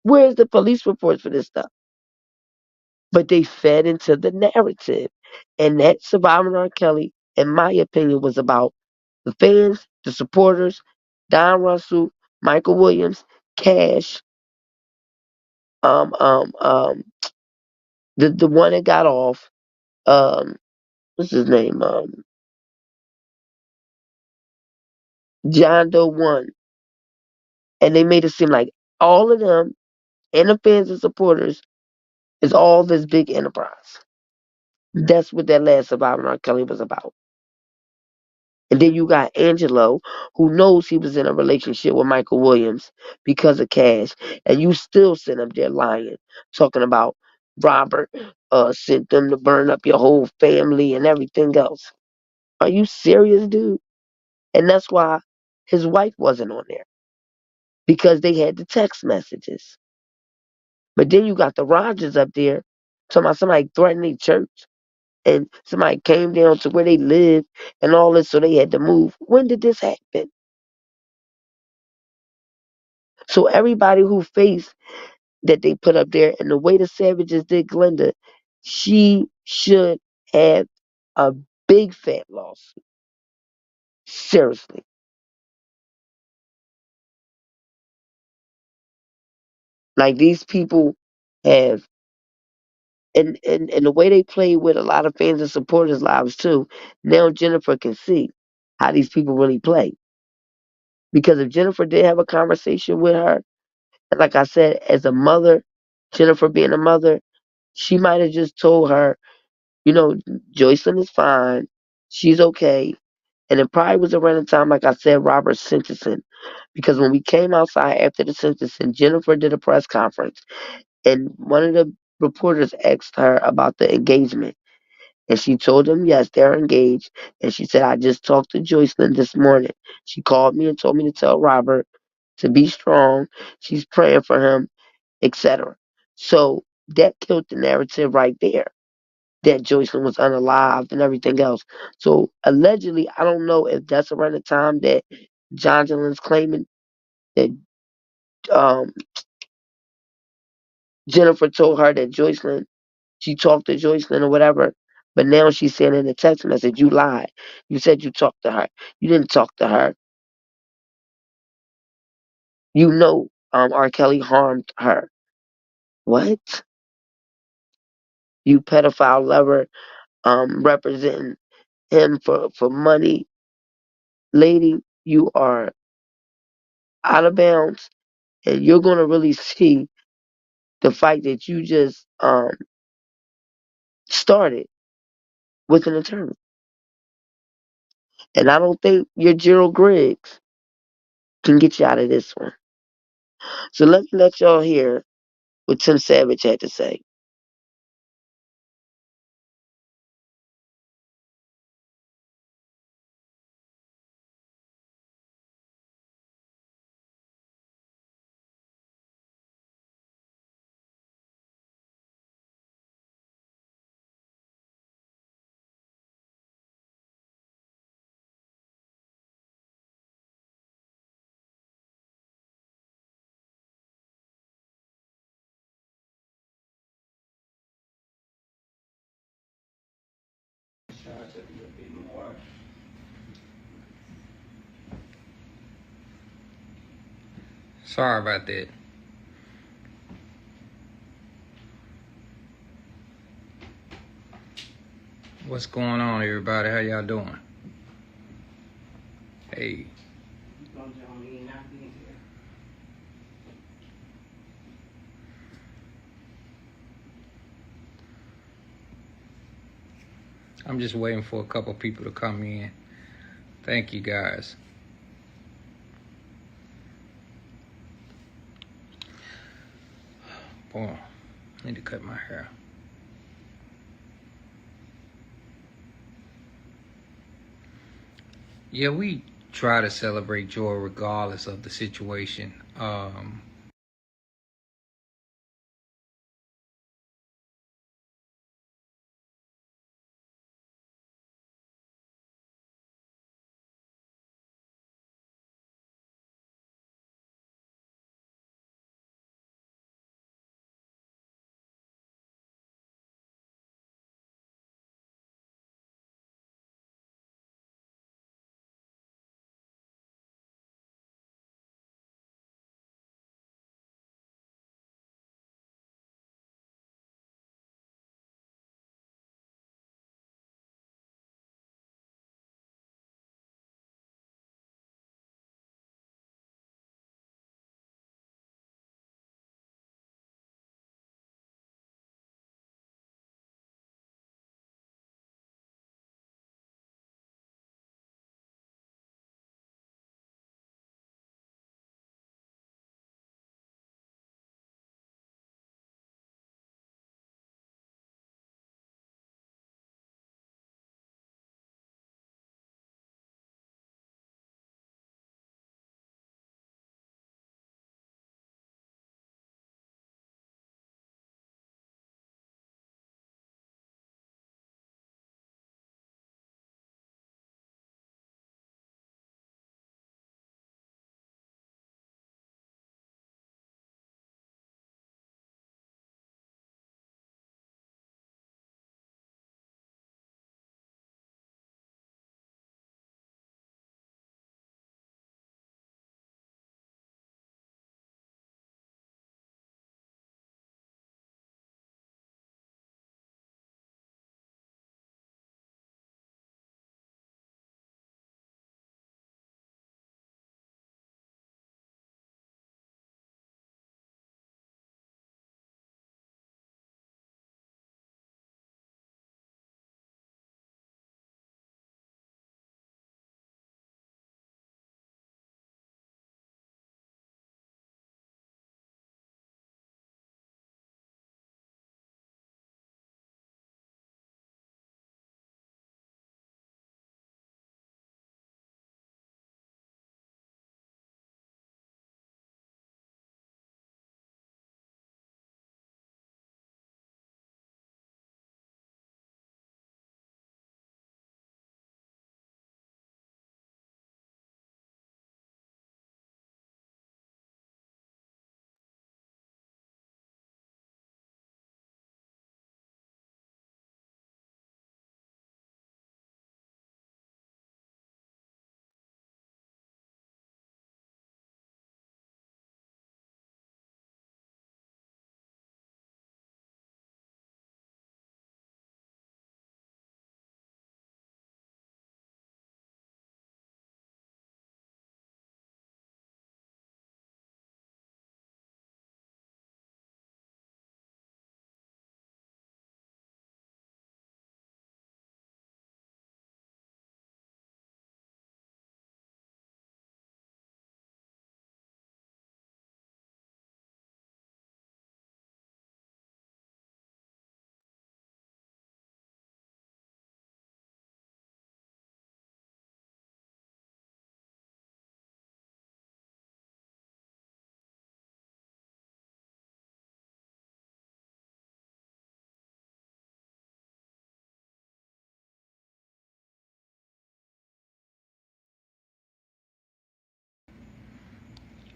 Where's the police reports for this stuff? But they fed into the narrative. And that Surviving R. Kelly, in my opinion, was about the fans, the supporters, Don Russell, Michael Williams, Cash, um, um, um, the one that got off, um, what's his name? John Doe one. And they made it seem like all of them and the fans and supporters It's all this big enterprise. That's what that last surviving R. Kelly was about. And then you got Angelo, who knows he was in a relationship with Michael Williams because of cash, and you still sit up there lying, talking about Robert sent them to burn up your whole family and everything else. Are you serious, dude? And that's why his wife wasn't on there, because they had the text messages. But then you got the Rogers up there talking about somebody threatening church, and somebody came down to where they lived and all this, so they had to move. When did this happen? So everybody who faced that they put up there, and the way the Savages did Glenda, she should have a big fat lawsuit. Seriously. Like, these people have, and the way they play with a lot of fans and supporters' lives too, now Jennifer can see how these people really play. Because if Jennifer did have a conversation with her, and like I said, as a mother, Jennifer being a mother, she might have just told her, you know, Joycelyn is fine, she's okay. And it probably was around the time, like I said, Robert's sentencing. Because when we came outside after the sentencing, Jennifer did a press conference, and one of the reporters asked her about the engagement. And she told them, yes, they're engaged. And she said, I just talked to Joycelyn this morning. She called me and told me to tell Robert to be strong. She's praying for him, etc. So that killed the narrative right there, that Joycelyn was unalived and everything else. So allegedly, I don't know if that's around the time that Jonjolyn's claiming that um, Jennifer told her that she talked to Joycelyn or whatever. But now she's saying in the text message, you lied. You said you talked to her. You didn't talk to her. You know R. Kelly harmed her. What? You pedophile lover representing him for money. Lady, you are out of bounds, and you're going to really see the fight that you just started with an attorney. And I don't think your Gerald Griggs can get you out of this one. So let me let y'all hear what Tim Savage had to say. Sorry about that. What's going on, everybody? How y'all doing? Hey. I'm just waiting for a couple people to come in. Thank you, guys. Boy, I need to cut my hair. Yeah, we try to celebrate joy regardless of the situation.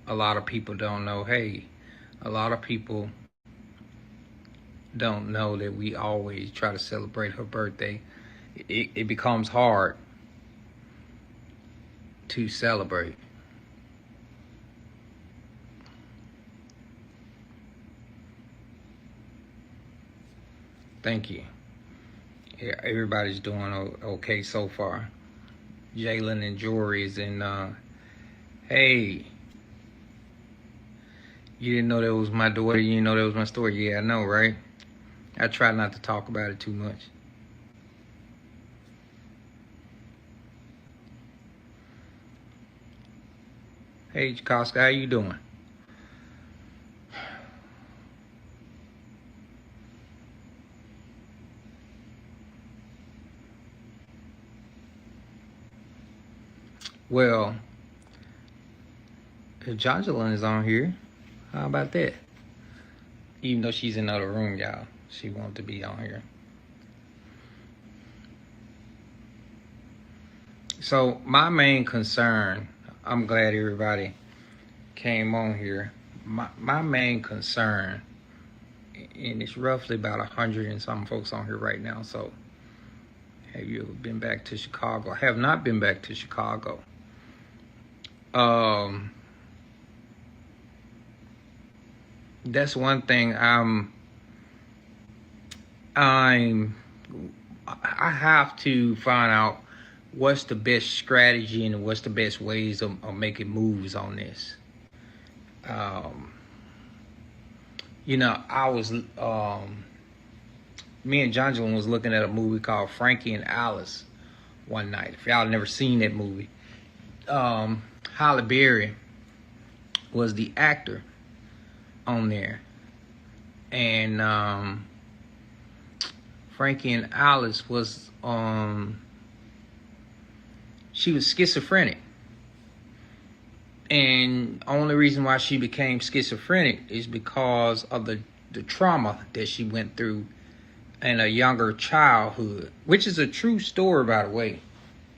a lot of people don't know, hey, a lot of people don't know that we always try to celebrate her birthday. It becomes hard to celebrate. Thank you. Yeah, everybody's doing okay so far. Jalen and Jory is in, hey, you didn't know that was my daughter, you didn't know that was my story. Yeah, I know, right? I try not to talk about it too much. Hey, Koska, how you doing? Well, if Jocelyn is on here, how about that? Even though she's in another room, y'all, she wanted to be on here. So my main concern, I'm glad everybody came on here. My main concern, and it's roughly about 100 and some folks on here right now. So have you ever been back to Chicago? I have not been back to Chicago. That's one thing I have to find out what's the best strategy and what's the best ways of making moves on this. You know, I was me and Jonjolin was looking at a movie called Frankie and Alice one night. If y'all never seen that movie, Halle Berry was the actor on there, and Frankie and Alice was she was schizophrenic, and only reason why she became schizophrenic is because of the trauma that she went through in a younger childhood, which is a true story, by the way.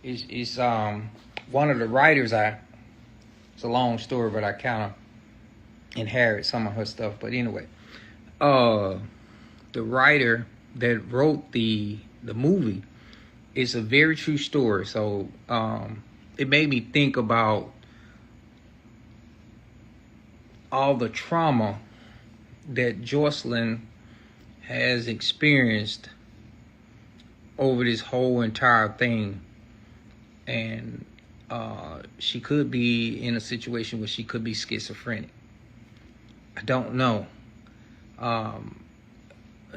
It's one of the writers, it's a long story, but I kind of inherit some of her stuff. But anyway, the writer that wrote the movie, is a very true story. So it made me think about all the trauma that Jocelyn has experienced over this whole entire thing. And she could be in a situation where she could be schizophrenic. I don't know.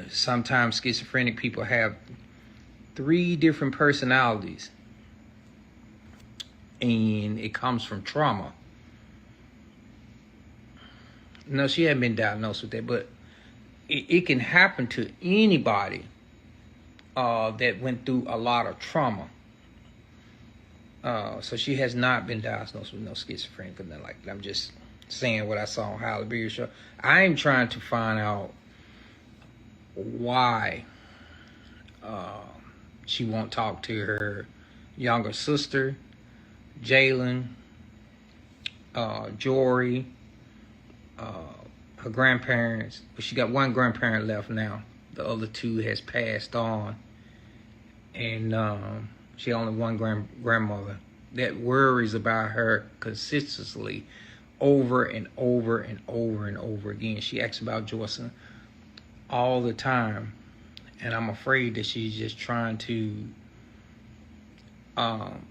Sometimes schizophrenic people have 3 different personalities, and it comes from trauma. No, she hadn't been diagnosed with that, but it can happen to anybody that went through a lot of trauma. So she has not been diagnosed with no schizophrenia or nothing like that. I'm just saying what I saw on Halle Berry's show. I am trying to find out why she won't talk to her younger sister, Jalen, Jory, her grandparents. But she got one grandparent left now. The other 2 has passed on. And she only one grandmother that worries about her consistently over and over and over and over again. She asks about Jocelyn all the time. And I'm afraid that she's just trying to,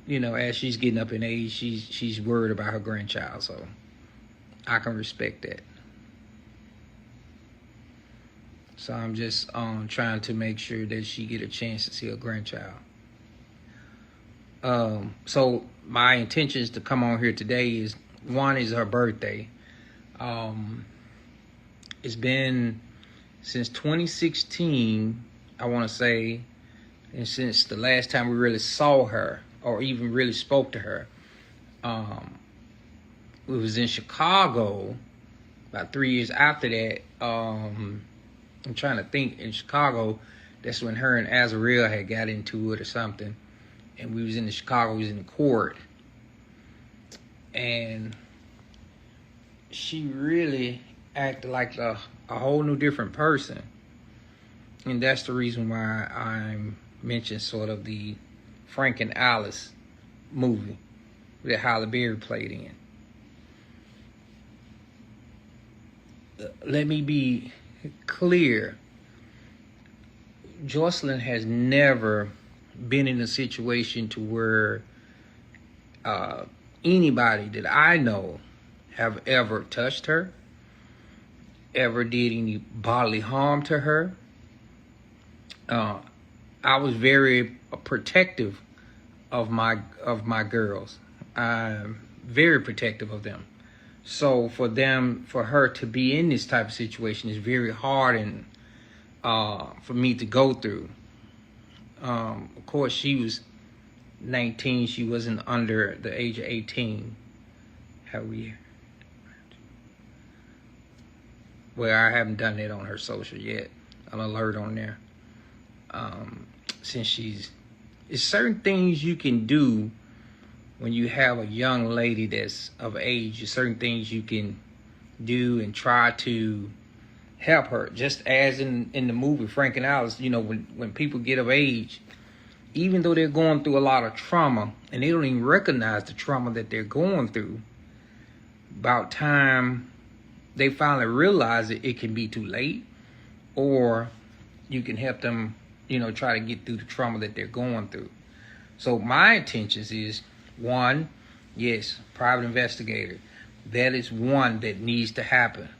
you know, as she's getting up in age, she's worried about her grandchild. So I can respect that. So I'm just trying to make sure that she get a chance to see her grandchild. So my intentions to come on here today is, one is her birthday. It's been since 2016, I want to say, and since the last time we really saw her or even really spoke to her. We was in Chicago about 3 years after that. I'm trying to think, in Chicago, that's when her and Azarel had got into it or something. And we was in Chicago, we was in the court. And she really acted like a whole new different person. And that's the reason why I mentioned sort of the Frank and Alice movie that Halle Berry played in. Let me be clear. Jocelyn has never been in a situation to where anybody that I know have ever touched her, ever did any bodily harm to her. I was very protective of my girls. I'm very protective of them. So for her to be in this type of situation is very hard and for me to go through. Of course, she was 19. She wasn't under the age of 18. Well, I haven't done it on her social yet. An alert on there. Since it's certain things you can do when you have a young lady that's of age. There's certain things you can do and try to help her. Just as in the movie Frank and Alice, you know, when people get of age, even though they're going through a lot of trauma and they don't even recognize the trauma that they're going through, about time they finally realize it can be too late, or you can help them, you know, try to get through the trauma that they're going through. So my intentions is, one, yes, private investigator. That is one that needs to happen.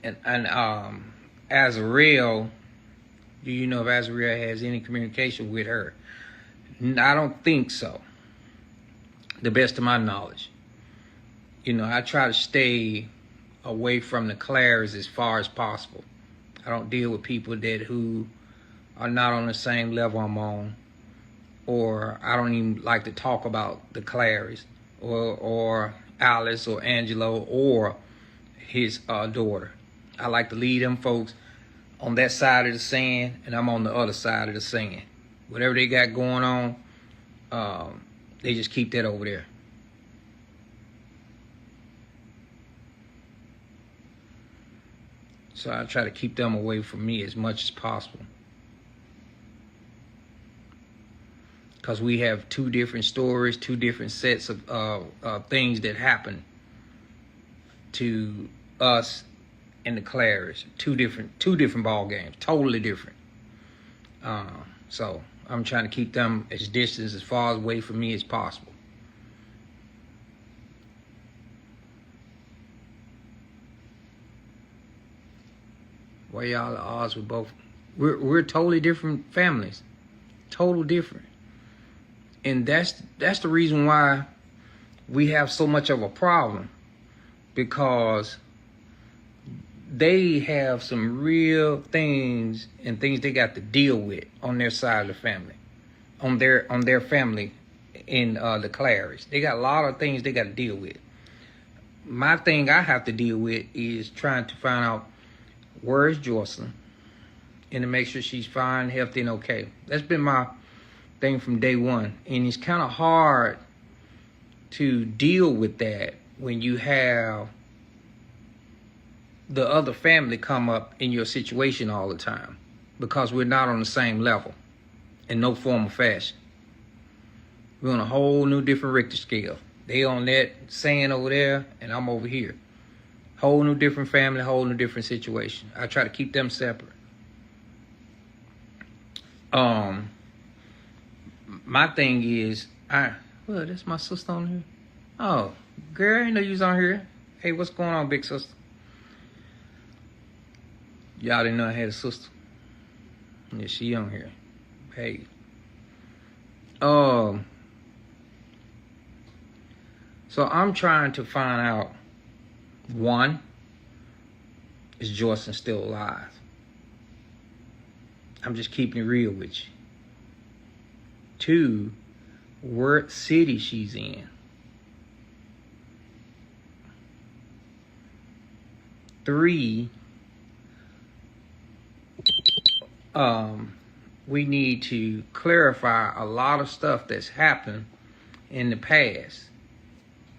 And Azrael, do you know if Azrael has any communication with her? I don't think so. The best of my knowledge. You know, I try to stay away from the Clares as far as possible. I don't deal with people who are not on the same level I'm on, or I don't even like to talk about the Clares or Alice or Angelo or his daughter. I like to leave them folks on that side of the sand, and I'm on the other side of the sand. Whatever they got going on, they just keep that over there. So I try to keep them away from me as much as possible. Because we have two different stories, two different sets of things that happen to us and the Clares. Two different ball games, totally different. So I'm trying to keep them as far away from me as possible. Why y'all at odds with both? We're totally different families, total different, and that's the reason why we have so much of a problem, because they have some real things and things they got to deal with on their side of the family, on their family in the Clares. They got a lot of things they got to deal with. My thing I have to deal with is trying to find out where is Jocelyn and to make sure she's fine, healthy, and okay. That's been my thing from day one. And it's kind of hard to deal with that when you have the other family come up in your situation all the time, because we're not on the same level in no form or fashion. We're on a whole new different Richter scale. They on that sand over there, and I'm over here. Whole new different family, whole new different situation. I try to keep them separate. My thing is, well, that's my sister on here. Oh, girl, I didn't know you was on here. Hey, what's going on, big sister? Y'all didn't know I had a sister. Yeah, she on here. Hey. So I'm trying to find out, one, is Jocelyn still alive? I'm just keeping it real with you. Two, what city she's in. Three, we need to clarify a lot of stuff that's happened in the past.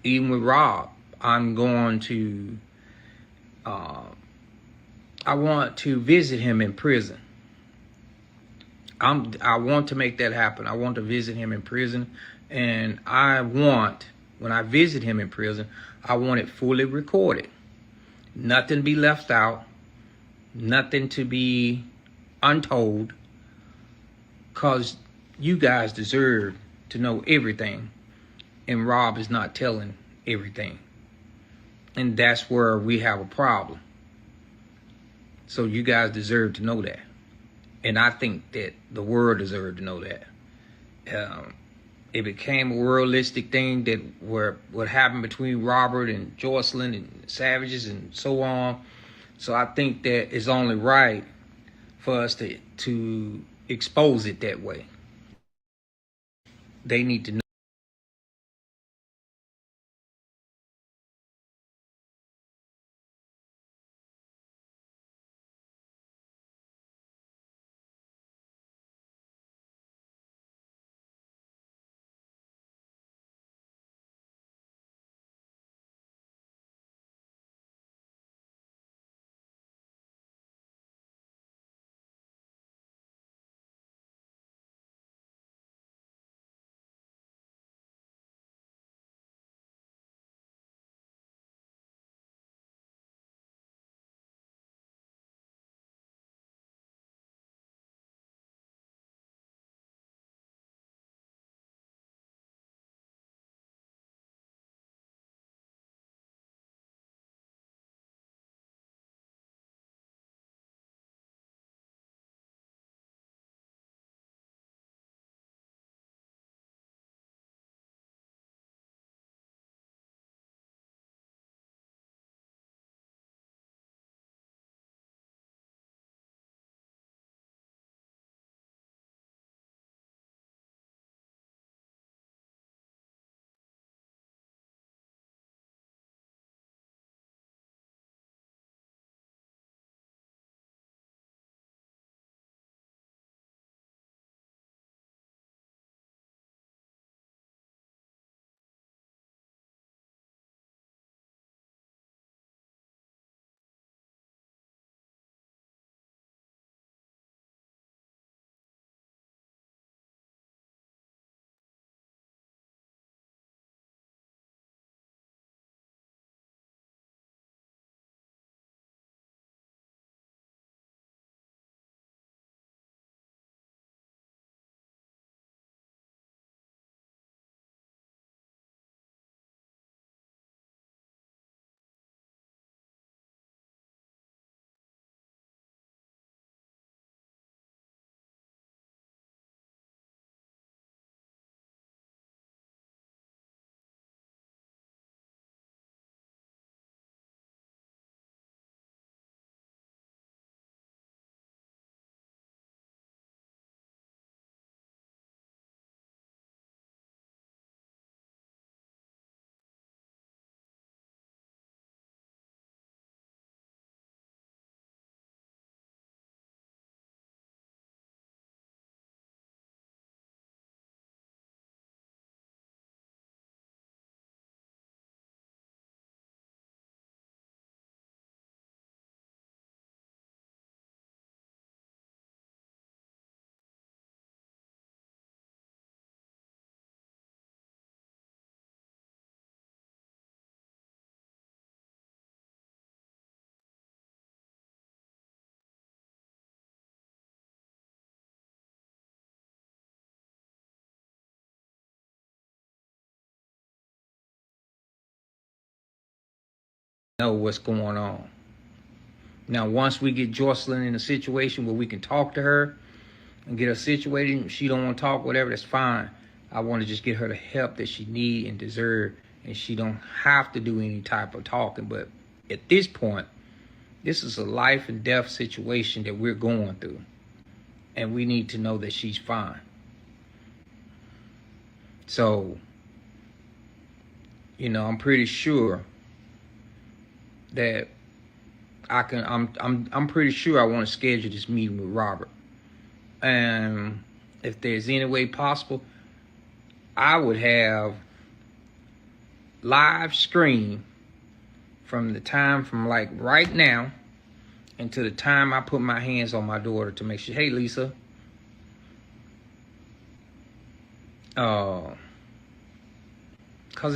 Even with Rob, I'm going to, I want to visit him in prison. I want to make that happen. I want to visit him in prison. And I want, when I visit him in prison, I want it fully recorded. Nothing be left out. Nothing to be untold. Because you guys deserve to know everything. And Rob is not telling everything. And that's where we have a problem. So you guys deserve to know that. And I think that the world deserved to know that. It became a worldistic thing that what happened between Robert and Jocelyn and Savages and so on. So I think that it's only right for us to expose it that way. They need to know. Know what's going on. Now, once we get Jocelyn in a situation where we can talk to her and get her situated, if she don't want to talk, whatever, that's fine. I want to just get her the help that she need and deserve, and she don't have to do any type of talking. But at this point, this is a life and death situation that we're going through, and we need to know that she's fine. So, you know, I'm pretty sure that I'm pretty sure I want to schedule this meeting with Robert. And if there's any way possible, I would have live stream from like right now until the time I put my hands on my daughter to make sure, hey, Lisa, because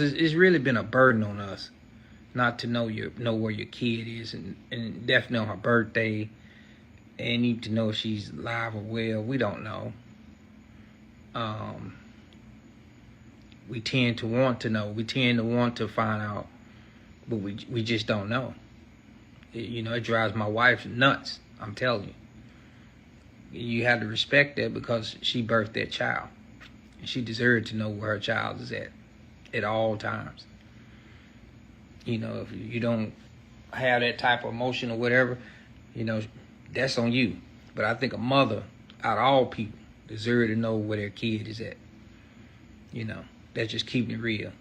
it's really been a burden on us not to know where your kid is, and definitely on her birthday, and need to know if she's alive or well. We don't know. We tend to want to know. We tend to want to find out, but we just don't know. It drives my wife nuts. I'm telling you. You have to respect that because she birthed that child, and she deserved to know where her child is at all times. If you don't have that type of emotion or whatever, that's on you. But I think a mother, out of all people, deserve to know where their kid is at. That's just keeping it real.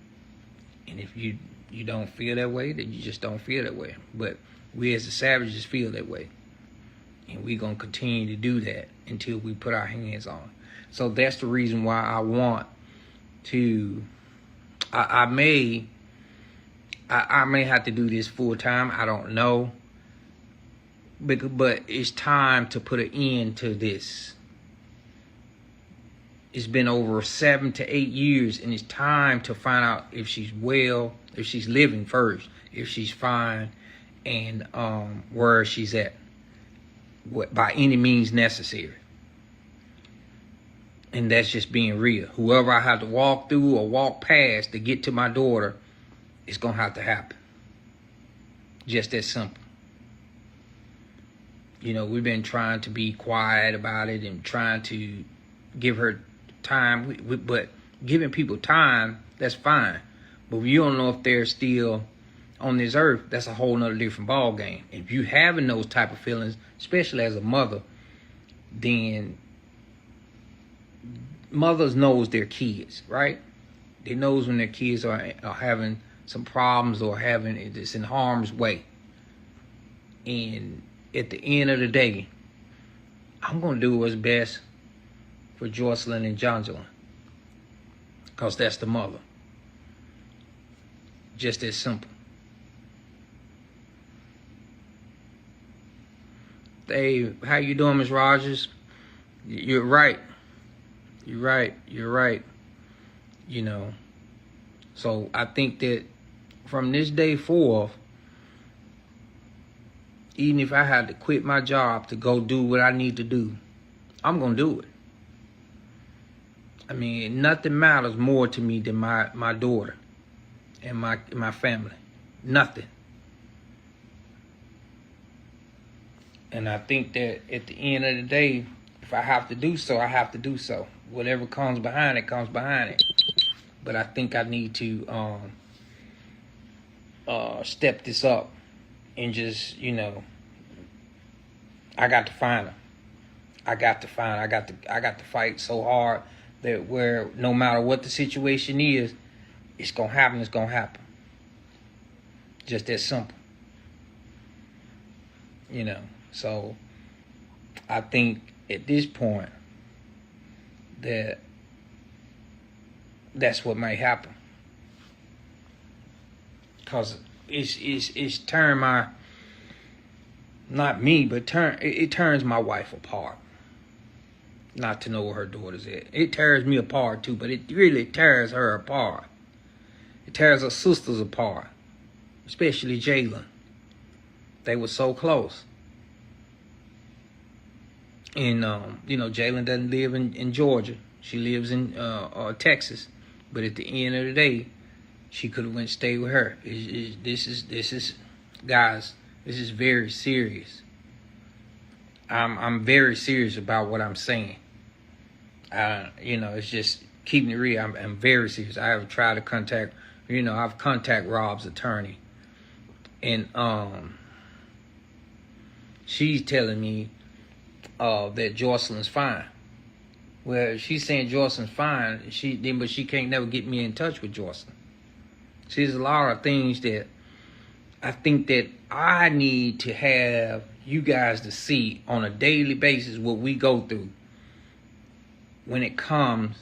And if you don't feel that way, then you just don't feel that way. But we as the savages feel that way. And we're going to continue to do that until we put our hands on it. So that's the reason why I want to, I may have to do this full time. I don't know. But it's time to put an end to this. It's been over 7 to 8 years, and it's time to find out if she's well, if she's living first, if she's fine, and where she's at, by any means necessary. And that's just being real. Whoever I have to walk through or walk past to get to my daughter, it's going to have to happen. Just that simple. We've been trying to be quiet about it and trying to give her time. But giving people time, that's fine. But you don't know if they're still on this earth. That's a whole nother different ball game. If you having those type of feelings, especially as a mother, then mothers knows their kids, right? They knows when their kids are having some problems or having it's in harm's way. And at the end of the day, I'm going to do what's best for Jocelyn and Bonjean, because that's the mother. Just as simple. Hey, how you doing, Ms. Rogers? You're right. You're right. So I think that from this day forth, even if I had to quit my job to go do what I need to do, I'm going to do it. I mean, nothing matters more to me than my daughter and my family. Nothing. And I think that at the end of the day, if I have to do so, I have to do so. Whatever comes behind it, comes behind it. But I think I need to step this up and just, I got to find her. I got to fight so hard that where no matter what the situation is, it's gonna happen. Just that simple. So I think at this point that's what might happen. Cause it's turned my, not me, but it turns my wife apart. Not to know where her daughter's at. It tears me apart too, but it really tears her apart. It tears her sisters apart, especially Jalen. They were so close. And, Jalen doesn't live in Georgia. She lives in Texas. But at the end of the day, she could have went and stayed with her. This is, guys, this is very serious. I'm very serious about what I'm saying. It's just keeping it real. I'm very serious. I have tried to contact, I've contacted Rob's attorney. And she's telling me that Jocelyn's fine. Well, she's saying Jocelyn's fine, but she can't never get me in touch with Jocelyn. See, there's a lot of things that I think that I need to have you guys to see on a daily basis what we go through when it comes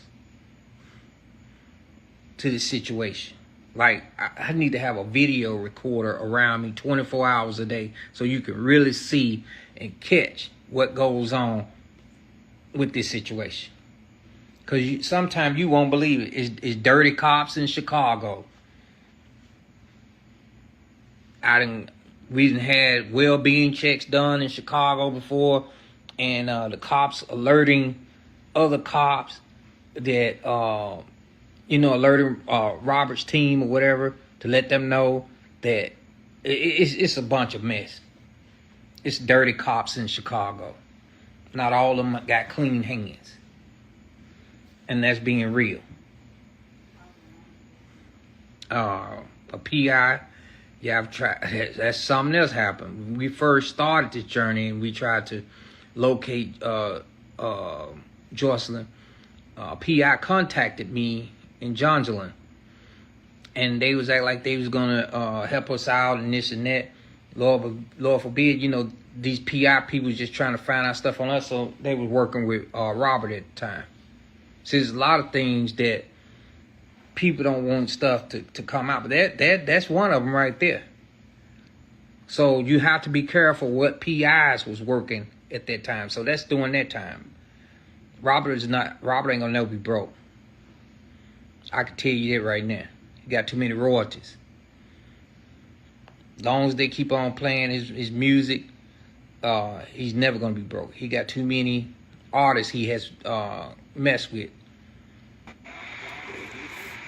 to this situation. Like, I need to have a video recorder around me 24 hours a day so you can really see and catch what goes on with this situation. Because sometimes you won't believe it. It's dirty cops in Chicago. We done had well-being checks done in Chicago before, and the cops alerting other cops that, alerting Robert's team or whatever to let them know that it's a bunch of mess. It's dirty cops in Chicago. Not all of them got clean hands. And that's being real. A PI, yeah, I've tried. That's something else happened. When we first started this journey and we tried to locate Jocelyn, PI contacted me in Johnson, and they was act like they was gonna help us out and this and that. Lord forbid, these PI people was just trying to find out stuff on us, so they was working with Robert at the time. So there's a lot of things that people don't want stuff to come out, but that's one of them right there. So you have to be careful what PIs was working at that time. So that's during that time. Robert ain't gonna never be broke. I can tell you that right now. He got too many royalties. As long as they keep on playing his music, he's never gonna be broke. He got too many artists he has messed with.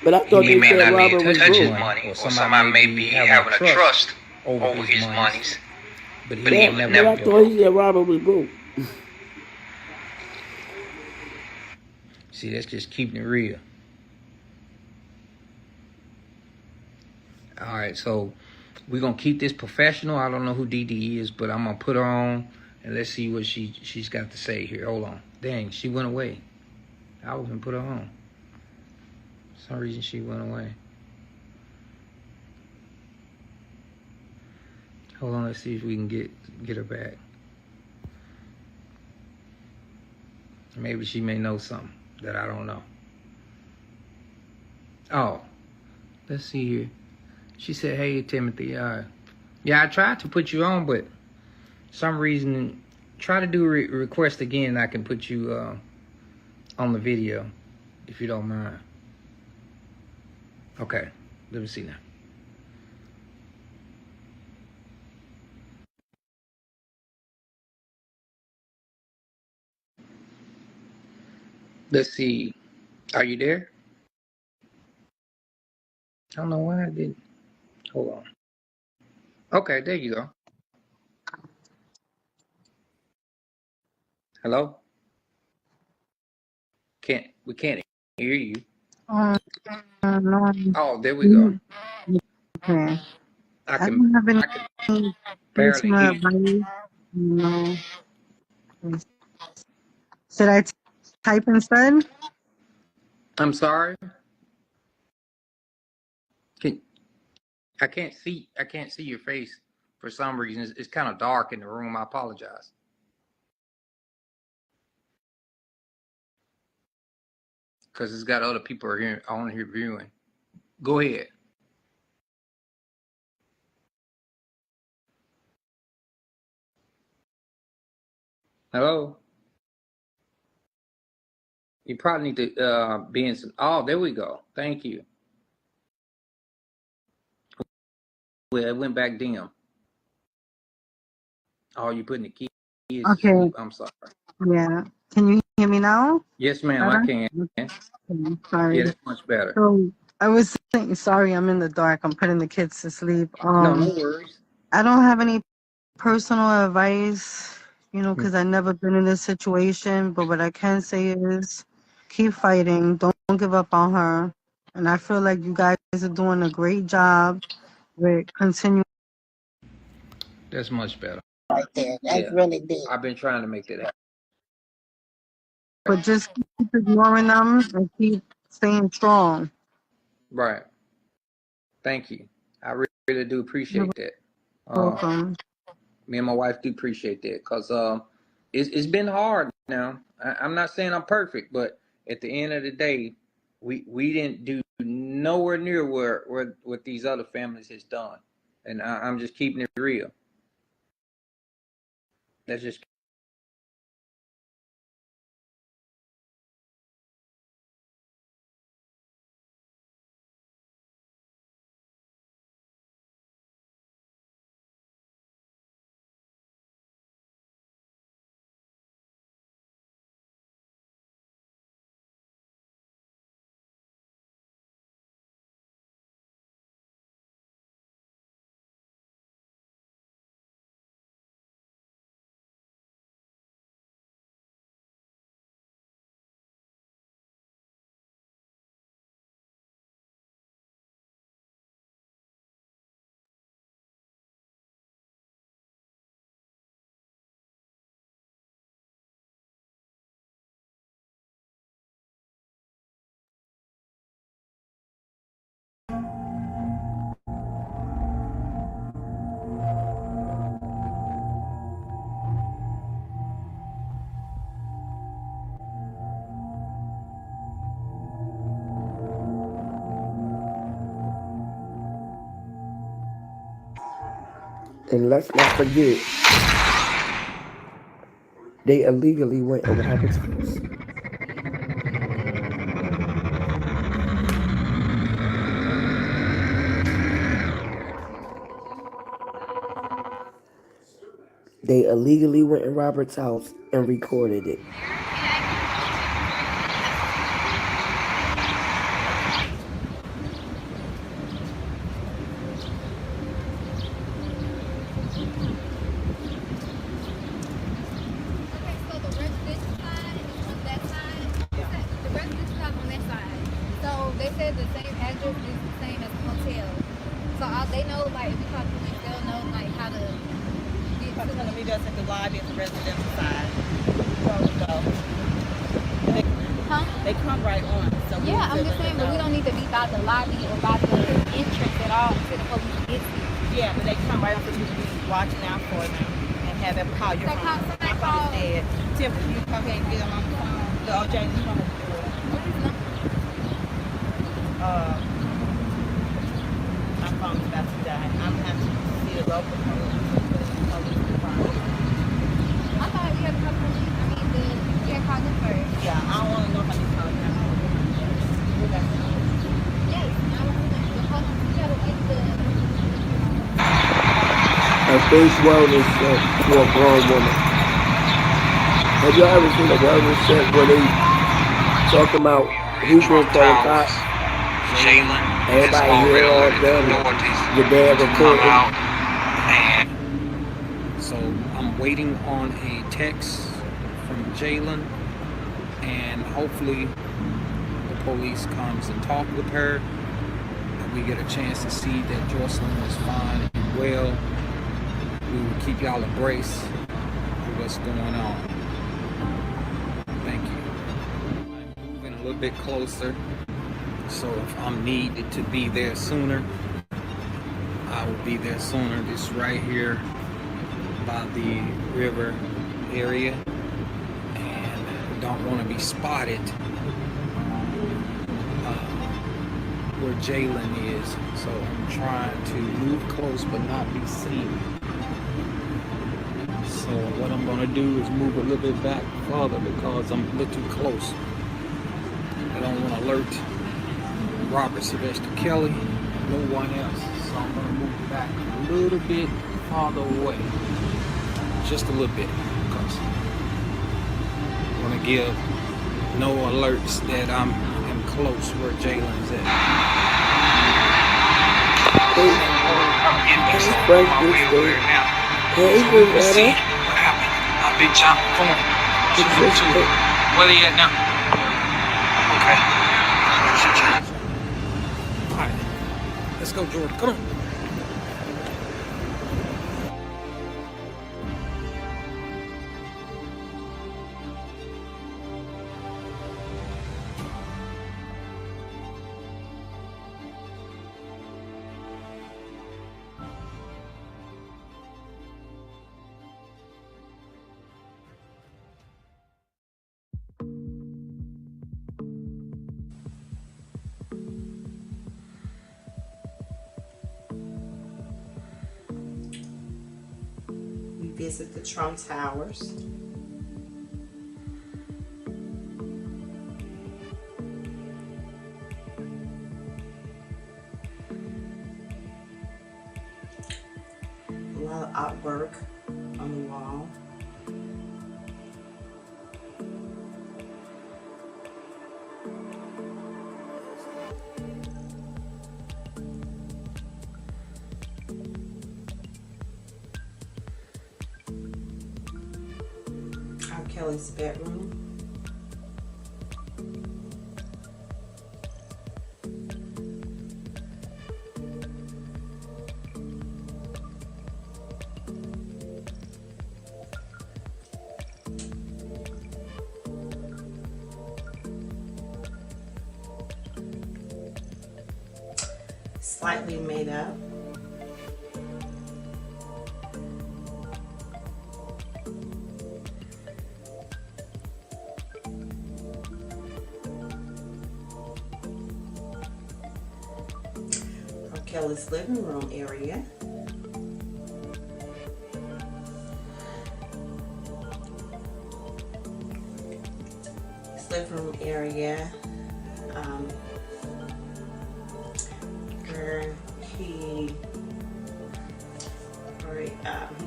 But I thought He they may said not Robert be was touching his broke. money, or somebody may be having a trust over his monies. But he will But never I be thought broke. he said Robert was broke. See, that's just keeping it real. All right, so we're going to keep this professional. I don't know who DD is, but I'm going to put her on, and let's see what she's got to say here. Hold on. Dang, she went away. I was going to put her on. For some reason, she went away. Hold on, let's see if we can get her back. Maybe she may know something that I don't know. Oh, let's see here. She said, "Hey, Timothy. Yeah, I tried to put you on, but some reason, try to do a request again, and I can put you on the video, if you don't mind." Okay, let me see now. Let's see. Are you there? I don't know why I didn't. Hold on. Okay, there you go. Hello? We can't hear you. No. Oh, there we go. Okay. I I can don't have any barely hear personal you. advice. No. Should I type instead? I'm sorry. Can I can't see your face for some reason. It's kind of dark in the room. I apologize. Because it's got other people are here on here viewing. Go ahead. Hello? You probably need to be in some. Oh, there we go. Thank you. Well, it went back dim. Oh, you putting the kids to Okay. sleep. I'm sorry. Yeah. Can you hear me now? Yes, ma'am, I Better? can. Okay. Sorry. Yeah, that's much better. So I was saying, sorry, I'm in the dark. I'm putting the kids to sleep. No worries. I don't have any personal advice, because I've never been in this situation. But what I can say is keep fighting. Don't give up on her. And I feel like you guys are doing a great job with continuing. That's much better. Right there. That's really big. I've been trying to make that happen. But just keep ignoring them and keep staying strong. Right. Thank you. I really do appreciate that. Welcome. Me and my wife do appreciate that because it's been hard now. I'm not saying I'm perfect, but at the end of the day, we didn't do nowhere near where what these other families has done. And I'm just keeping it real. That's just. And let's not forget, they illegally went in Robert's house. They illegally went in Robert's house and recorded it. They come right on. So yeah, I'm just saying, but we don't need to be by the lobby or by the entrance at all until the police gets here. Yeah, but they come right on, so you can be watching out for them and have them call your phone. My phone is dead. Tim, can you come here and get them on the phone? The OJ, you want to do it? What is that? My phone is about to die. I'm going to have to see the local police department. I thought we had to call police. I mean, you had to call them first. Yeah, I don't want to know if I need to call them. Yes, I want to know. The police, you got to get the... A face wellness set for a grown woman. Have y'all ever seen a wellness set where they talking about who's going to call cops? Jalen, everybody here all done. Your dad recording. So I'm waiting on a text from Jalen, and hopefully the police comes and talk with her, and we get a chance to see that Jocelyn is fine and well. We will keep y'all abreast of what's going on. Thank you. I'm moving a little bit closer, so if I'm needed to be there sooner, I will be there sooner. This right here by the river area, and don't want to be spotted where Jalen is, so I'm trying to move close but not be seen. So what I'm going to do is move a little bit back farther because I'm a little too close. I don't want to alert Robert Sylvester Kelly, no one else. So I'm going to move back a little bit farther away. Just a little bit, because I want to give no alerts that I'm close where Jalen's at. See what happened. Big John, come on. Where they at now? Okay. Alright. Let's go, Jordan. Come on. visit the Trump Towers. A lot of artwork on the wall. Rkelly's bedroom. Slightly made up. Rkelly's living room area. His living room area, where he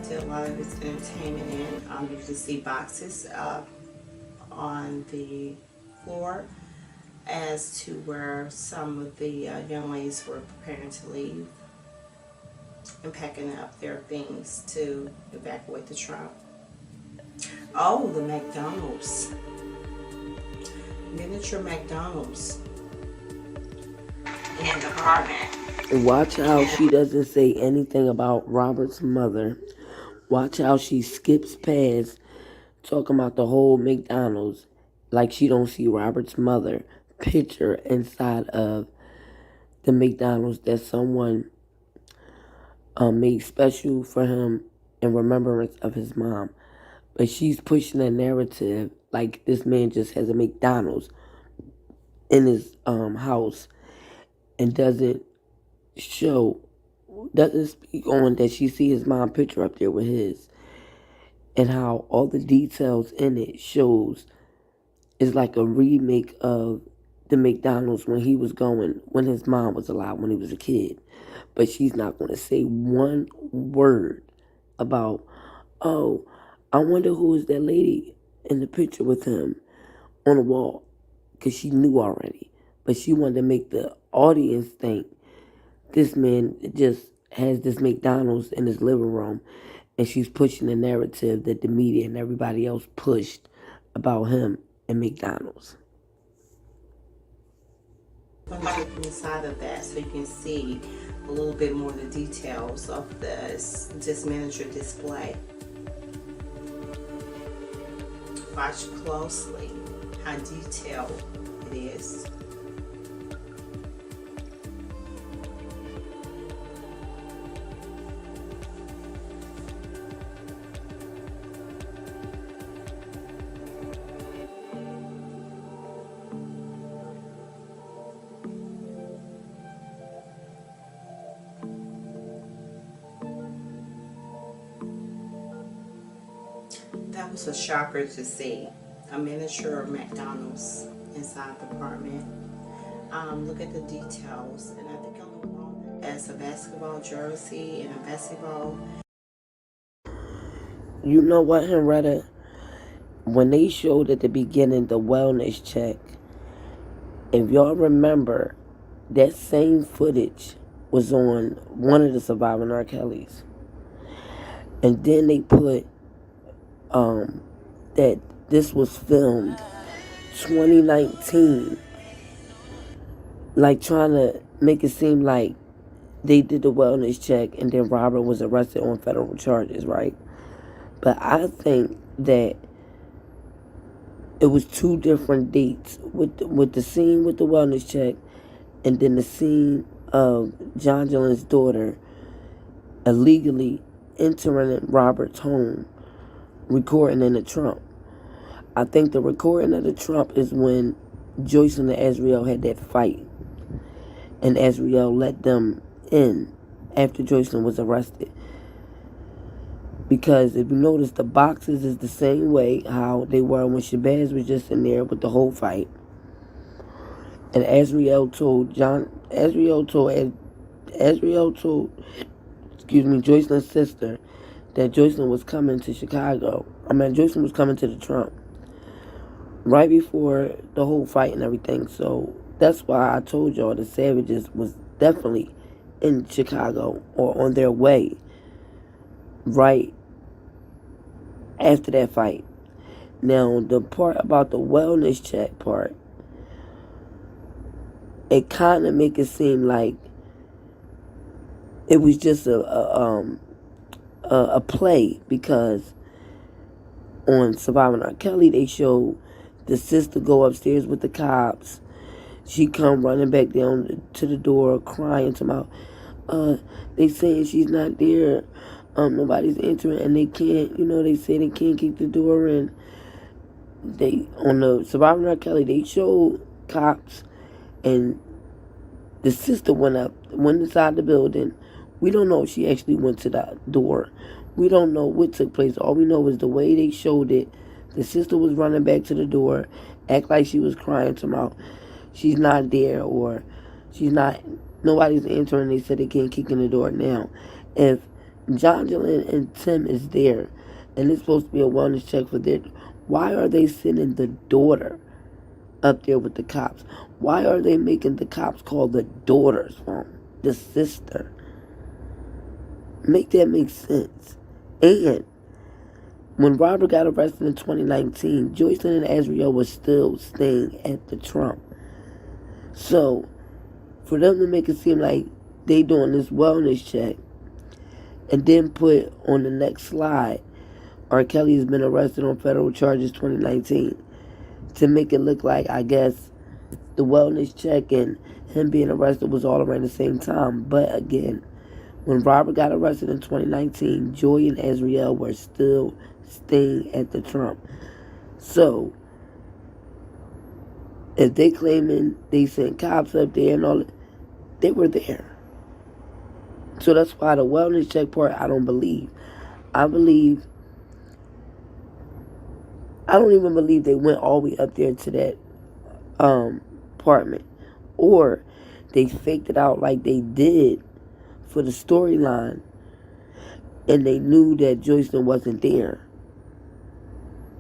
did a lot of his entertainment in. You can see boxes on the floor as to where some of the young ladies were preparing to leave and packing up their things to evacuate the Trump. Oh, the McDonald's. Miniature McDonald's in the apartment. Watch how she doesn't say anything about Robert's mother. Watch how she skips past talking about the whole McDonald's like she don't see Robert's mother picture inside of the McDonald's that someone made special for him in remembrance of his mom. But she's pushing a narrative like this man just has a McDonald's in his house and doesn't speak on that she see his mom picture up there with his, and how all the details in it shows is like a remake of the McDonald's when his mom was alive, when he was a kid. But she's not going to say one word about, oh, I wonder who is that lady in the picture with him on the wall, because she knew already. But she wanted to make the audience think this man just has this McDonald's in his living room, and she's pushing the narrative that the media and everybody else pushed about him and McDonald's. I'm going to look inside of that so you can see a little bit more of the details of this miniature display. Watch closely how detailed it is. That was a shocker to see, a miniature McDonald's inside the apartment. Look at the details, and I think on the wall as a basketball jersey and a basketball. You know what, Henrietta? When they showed at the beginning the wellness check, if y'all remember, that same footage was on one of the surviving Rkellys. And then they put that this was filmed 2019, like trying to make it seem like they did the wellness check and then Robert was arrested on federal charges, right? But I think that it was two different dates with the scene with the wellness check and then the scene of John Jones' daughter illegally entering Robert's home, recording in the Trump. I think the recording of the Trump is when Joyce and Azriel had that fight, and Azriel let them in after Joyce was arrested. Because if you notice, the boxes is the same way how they were when Shabazz was just in there with the whole fight. And Azriel told Joycelyn's sister that Joycelyn was coming to Chicago. Joycelyn was coming to the Trump right before the whole fight and everything. So that's why I told y'all the Savages was definitely in Chicago or on their way right after that fight. Now, the part about the wellness check part, it kind of make it seem like it was just a play, because on Surviving Rkelly they showed the sister go upstairs with the cops. She come running back down to the door crying to my they saying she's not there, nobody's entering, and they can't, they say they can't keep the door in. They on the Surviving Rkelly they showed cops, and the sister went inside the building. We don't know if she actually went to that door. We don't know what took place. All we know is the way they showed it. The sister was running back to the door, act like she was crying to mouth. She's not there, or nobody's entering. They said they can't kick in the door. Now, if Jonjolin and Tim is there, and it's supposed to be a wellness check for their, why are they sending the daughter up there with the cops? Why are they making the cops call the daughter's phone, the sister? Make that make sense. And when Robert got arrested in 2019, Joycelyn and Azriel was still staying at the Trump. So, for them to make it seem like they doing this wellness check, and then put on the next slide, Rkelly has been arrested on federal charges 2019, to make it look like, I guess, the wellness check and him being arrested was all around the same time. But again, when Robert got arrested in 2019, Joy and Azriel were still staying at the Trump. So, if they claiming they sent cops up there and all that, they were there. So that's why the wellness check part, I don't believe. I don't even believe they went all the way up there to that apartment. Or they faked it out like they did for the storyline, and they knew that Joycelyn wasn't there.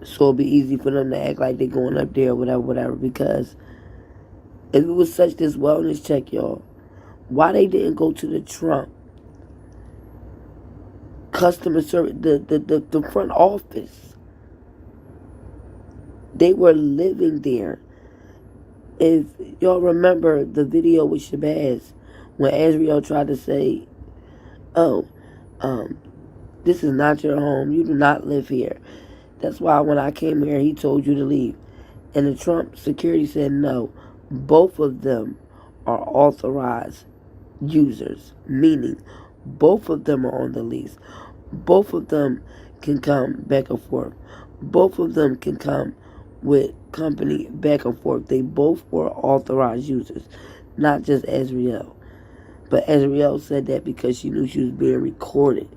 So it'd be easy for them to act like they're going up there, whatever. Because if it was such this wellness check, y'all, why they didn't go to the Trump customer service, the front office? They were living there. If y'all remember the video with Shabazz, when Azriel tried to say, oh, this is not your home, you do not live here. That's why when I came here, he told you to leave. And the Trump security said no. Both of them are authorized users, meaning both of them are on the lease. Both of them can come back and forth. Both of them can come with company back and forth. They both were authorized users, not just Azriel. But Azriel said that because she knew she was being recorded.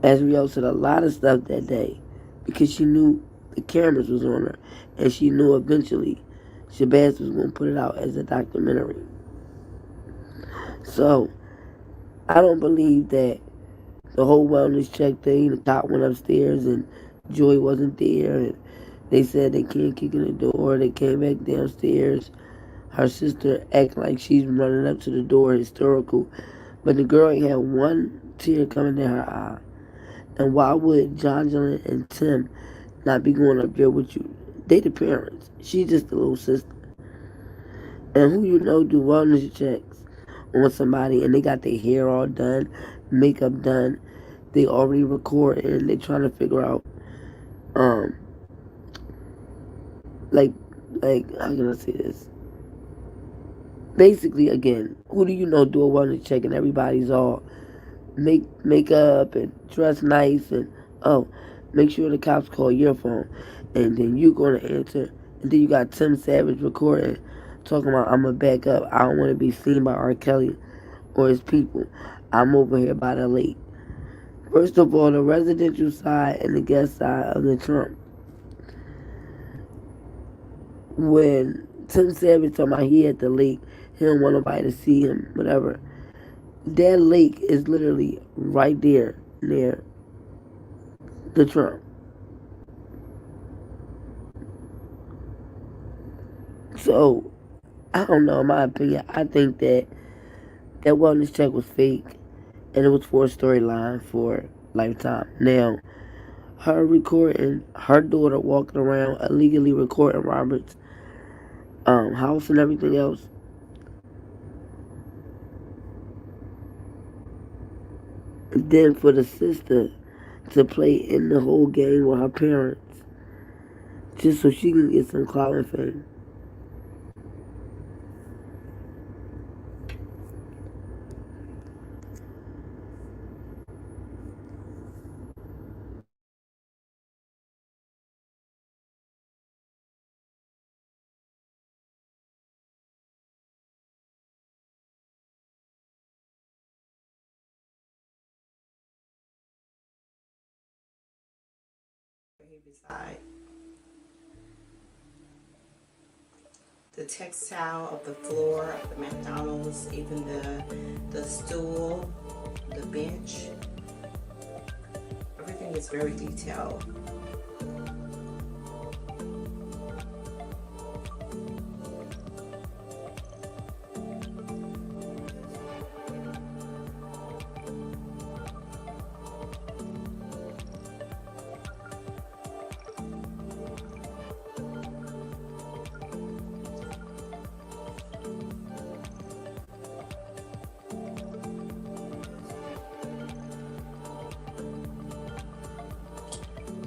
Azriel said a lot of stuff that day because she knew the cameras was on her, and she knew eventually Shabazz was going to put it out as a documentary. So, I don't believe that the whole wellness check thing, the cop went upstairs and Joy wasn't there, and they said they can't kick in the door. They came back downstairs. Her sister acting like she's running up to the door, hysterical. But the girl ain't had one tear coming down her eye. And why would Jonjolin and Tim not be going up there with you? They the parents. She's just the little sister. And who do wellness checks on somebody, and they got their hair all done, makeup done, they already recorded, and they trying to figure out, like, how can I say this? Basically, again, who do do a wellness check and everybody's all makeup and dress nice and, make sure the cops call your phone, and then you going to answer, and then you got Tim Savage recording, talking about, I'm going to back up, I don't want to be seen by Rkelly or his people, I'm over here by the lake. First of all, the residential side and the guest side of the trunk. When Tim Savage talking about he at the lake, he don't want nobody to see him, whatever. That lake is literally right there near the trunk. So, I don't know, in my opinion, I think that wellness check was fake and it was for a storyline for Lifetime. Now, her recording, her daughter walking around illegally recording Robert's house and everything else. And then for the sister to play in the whole game with her parents, just so she can get some clout and fame. The textile of the floor of the McDonald's, even the stool, the bench, everything is very detailed.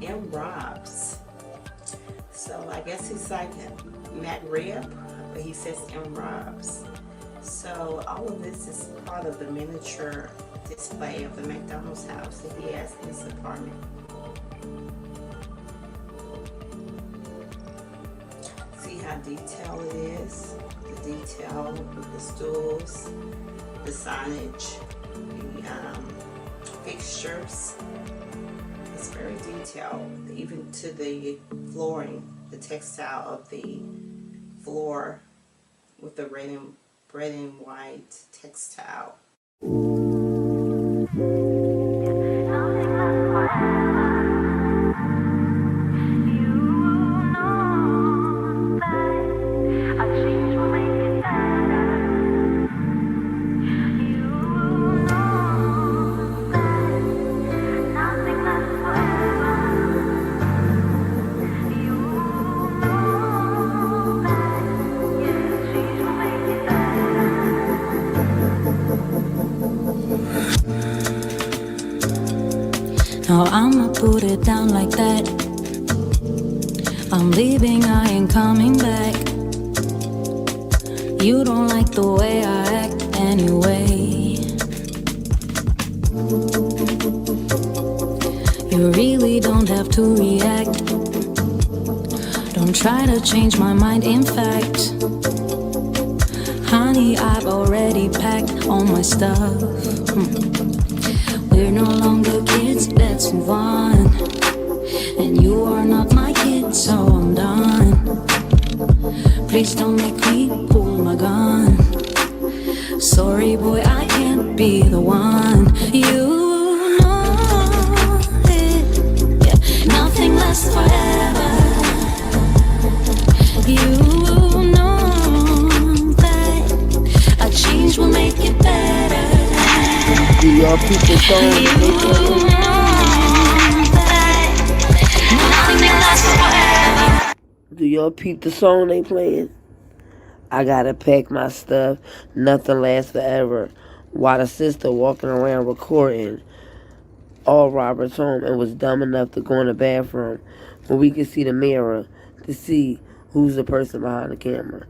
M. Robs. So I guess he's like Matt Rib, but he says M. Robs. So all of this is part of the miniature display of the McDonald's house that he has in his apartment. See how detailed it is? The detail with the stools, the signage, the fixtures. It's very detailed, even to the flooring, the textile of the floor with the red and white textile. Now I'ma put it down like that. I'm leaving, I ain't coming back. You don't like the way I act anyway. You really don't have to react. Don't try to change my mind, in fact. Honey, I've already packed all my stuff. We're no longer kids, let's move on. And you are not my kid, so I'm done. Please don't make me pull my gun. Sorry boy, I can't be the one. You know it, yeah, nothing lasts forever. You know that a change will make it better. Do y'all peep the song? Do y'all peep the song they playing? I gotta pack my stuff, nothing lasts forever. While the sister walking around recording all Robert's home and was dumb enough to go in the bathroom where we could see the mirror to see who's the person behind the camera.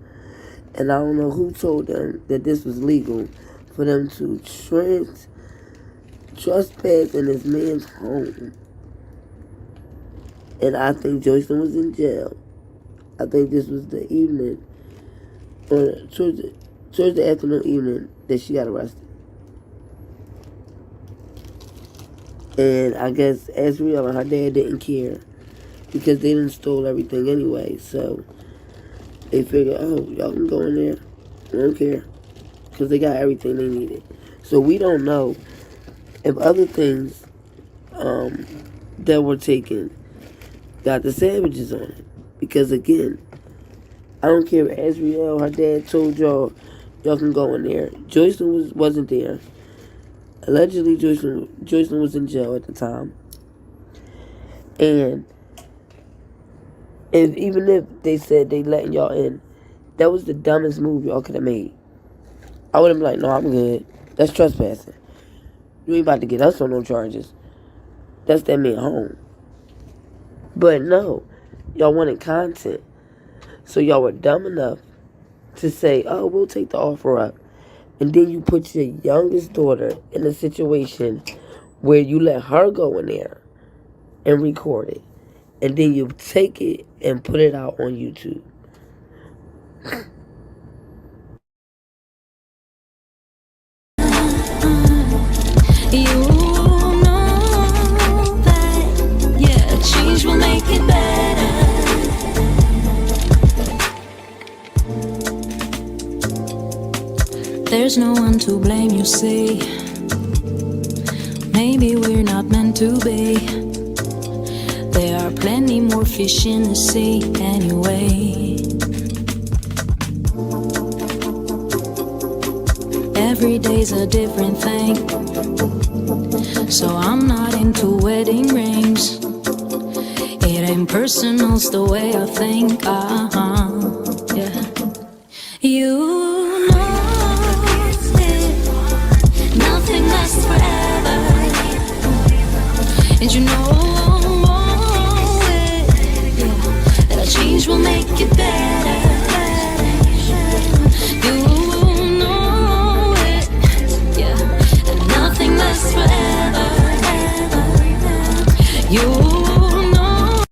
And I don't know who told them that this was legal for them to trespass in this man's home. And I think Joycelyn was in jail. I think this was the evening, or towards the afternoon evening that she got arrested. And I guess Azriel and her dad didn't care because they didn't stole everything anyway. So they figured, oh, y'all can go in there. I don't care because they got everything they needed. So we don't know if other things that were taken got the savages on it. Because again, I don't care if Azriel, her dad, told y'all can go in there. Joycelyn wasn't there. Allegedly, Joycelyn was in jail at the time. And even if they said they letting y'all in, that was the dumbest move y'all could have made. I would have been like, no, I'm good. That's trespassing. You ain't about to get us on no charges. That's that man home. But no, y'all wanted content. So y'all were dumb enough to say, oh, we'll take the offer up. And then you put your youngest daughter in a situation where you let her go in there and record it. And then you take it and put it out on YouTube. You know that, yeah, change will make it better. There's no one to blame, you see. Maybe we're not meant to be. There are plenty more fish in the sea anyway. Every day's a different thing. So I'm not into wedding rings. It ain't personal, it's the way I think. Yeah. You know it, nothing lasts forever. And you know it, yeah, that a change will make it better. You know it, yeah, that nothing lasts forever. You know.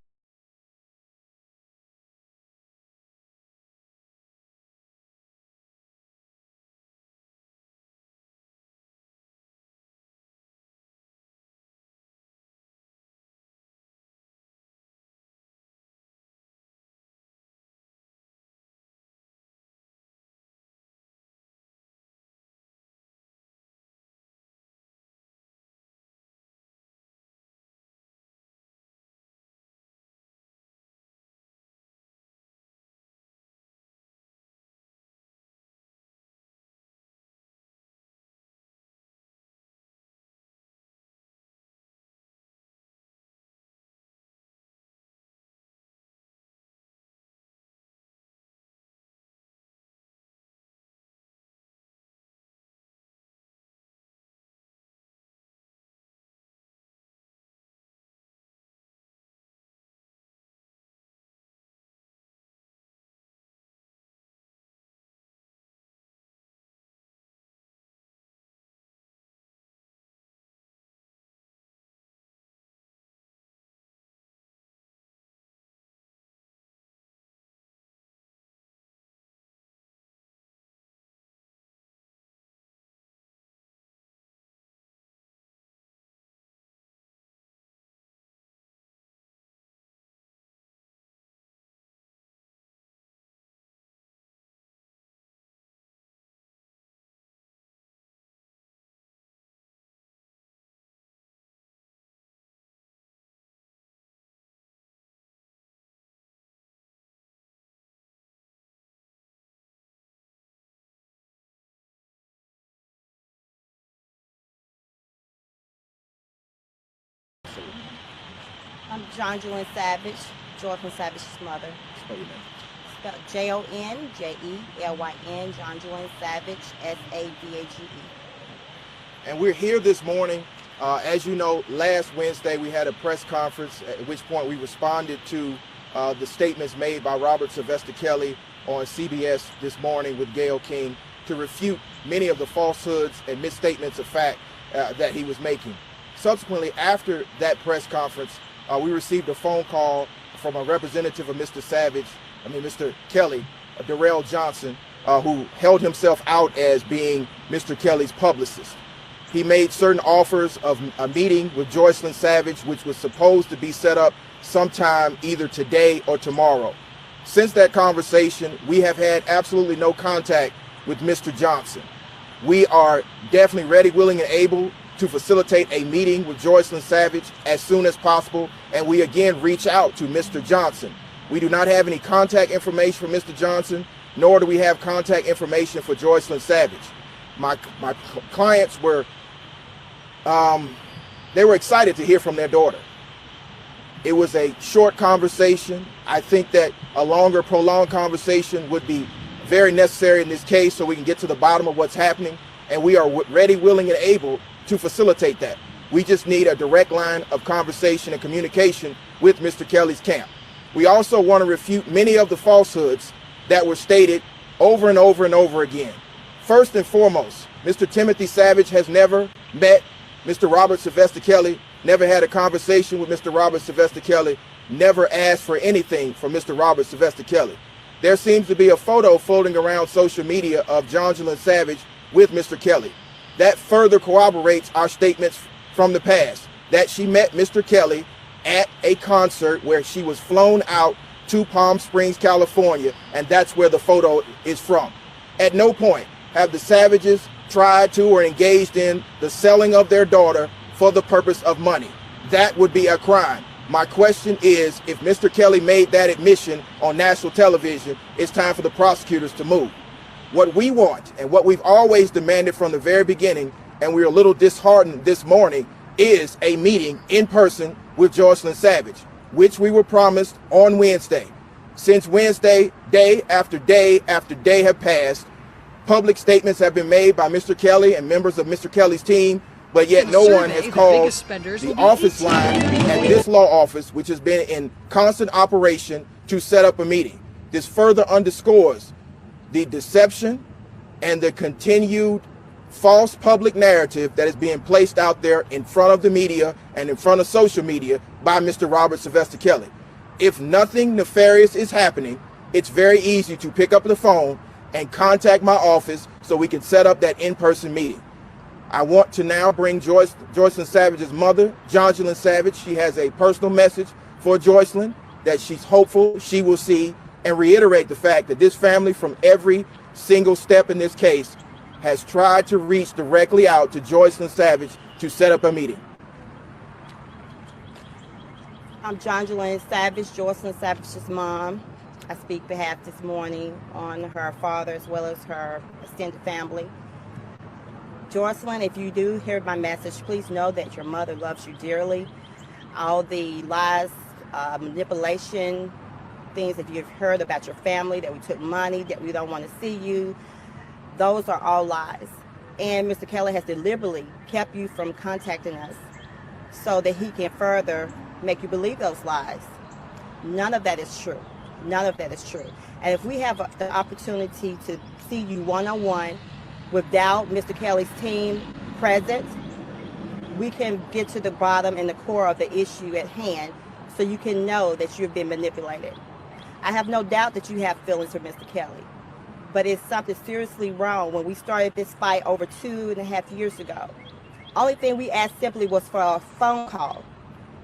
I'm John Julian Savage, Jordan Savage's mother. Spelled Jonjelyn, John Julian Savage, Savage. And we're here this morning. As you know, last Wednesday we had a press conference at which point we responded to the statements made by Robert Sylvester Kelly on CBS this morning with Gayle King to refute many of the falsehoods and misstatements of fact that he was making. Subsequently, after that press conference, we received a phone call from a representative of Mr. Kelly, Darrell Johnson, who held himself out as being Mr. Kelly's publicist. he made certain offers of a meeting with Joycelyn Savage, which was supposed to be set up sometime either today or tomorrow. Since that conversation, we have had absolutely no contact with Mr. Johnson. We are definitely ready, willing, and able to facilitate a meeting with Joycelyn Savage as soon as possible, and we again reach out to Mr. Johnson. We do not have any contact information for Mr. Johnson, nor do we have contact information for Joycelyn Savage. My clients were, they were excited to hear from their daughter. It was a short conversation. I think that a longer, prolonged conversation would be very necessary in this case so we can get to the bottom of what's happening, and we are ready, willing, and able to facilitate that. We just need a direct line of conversation and communication with Mr. Kelly's camp. We also want to refute many of the falsehoods that were stated over and over and over again. First and foremost, Mr. Timothy Savage has never met Mr. Robert Sylvester Kelly, never had a conversation with Mr. Robert Sylvester Kelly, never asked for anything from Mr. Robert Sylvester Kelly. There seems to be a photo floating around social media of Joycelyn Savage with Mr. Kelly. That further corroborates our statements from the past, that she met Mr. Kelly at a concert where she was flown out to Palm Springs, California, and that's where the photo is from. At no point have the Savages tried to or engaged in the selling of their daughter for the purpose of money. That would be a crime. My question is, if Mr. Kelly made that admission on national television, it's time for the prosecutors to move. What we want and what we've always demanded from the very beginning, and we're a little disheartened this morning, is a meeting in person with Joycelyn Savage, which we were promised on Wednesday. Since Wednesday, day after day after day have passed, public statements have been made by Mr. Kelly and members of Mr. Kelly's team, but yet no one has called the office line at this law office, which has been in constant operation, to set up a meeting. This further underscores the deception and the continued false public narrative that is being placed out there in front of the media and in front of social media by Mr. Robert Sylvester Kelly. If nothing nefarious is happening, it's very easy to pick up the phone and contact my office so we can set up that in-person meeting. I want to now bring Joycelyn Savage's mother, Joycelyn Savage. She has a personal message for Joycelyn that she's hopeful she will see, and reiterate the fact that this family, from every single step in this case, has tried to reach directly out to Joycelyn Savage to set up a meeting. I'm Joycelyn Savage, Joycelyn Savage's mom. I speak behalf this morning on her father as well as her extended family. Joycelyn, if you do hear my message, please know that your mother loves you dearly. All the lies, manipulation, things that you've heard about your family, that we took money, that we don't want to see you, those are all lies. And Mr. Kelly has deliberately kept you from contacting us so that he can further make you believe those lies. None of that is true. None of that is true. And if we have the opportunity to see you one-on-one without Mr. Kelly's team present, we can get to the bottom and the core of the issue at hand so you can know that you've been manipulated. I have no doubt that you have feelings for Mr. Kelly, but it's something seriously wrong. When we started this fight over 2.5 years ago, only thing we asked simply was for a phone call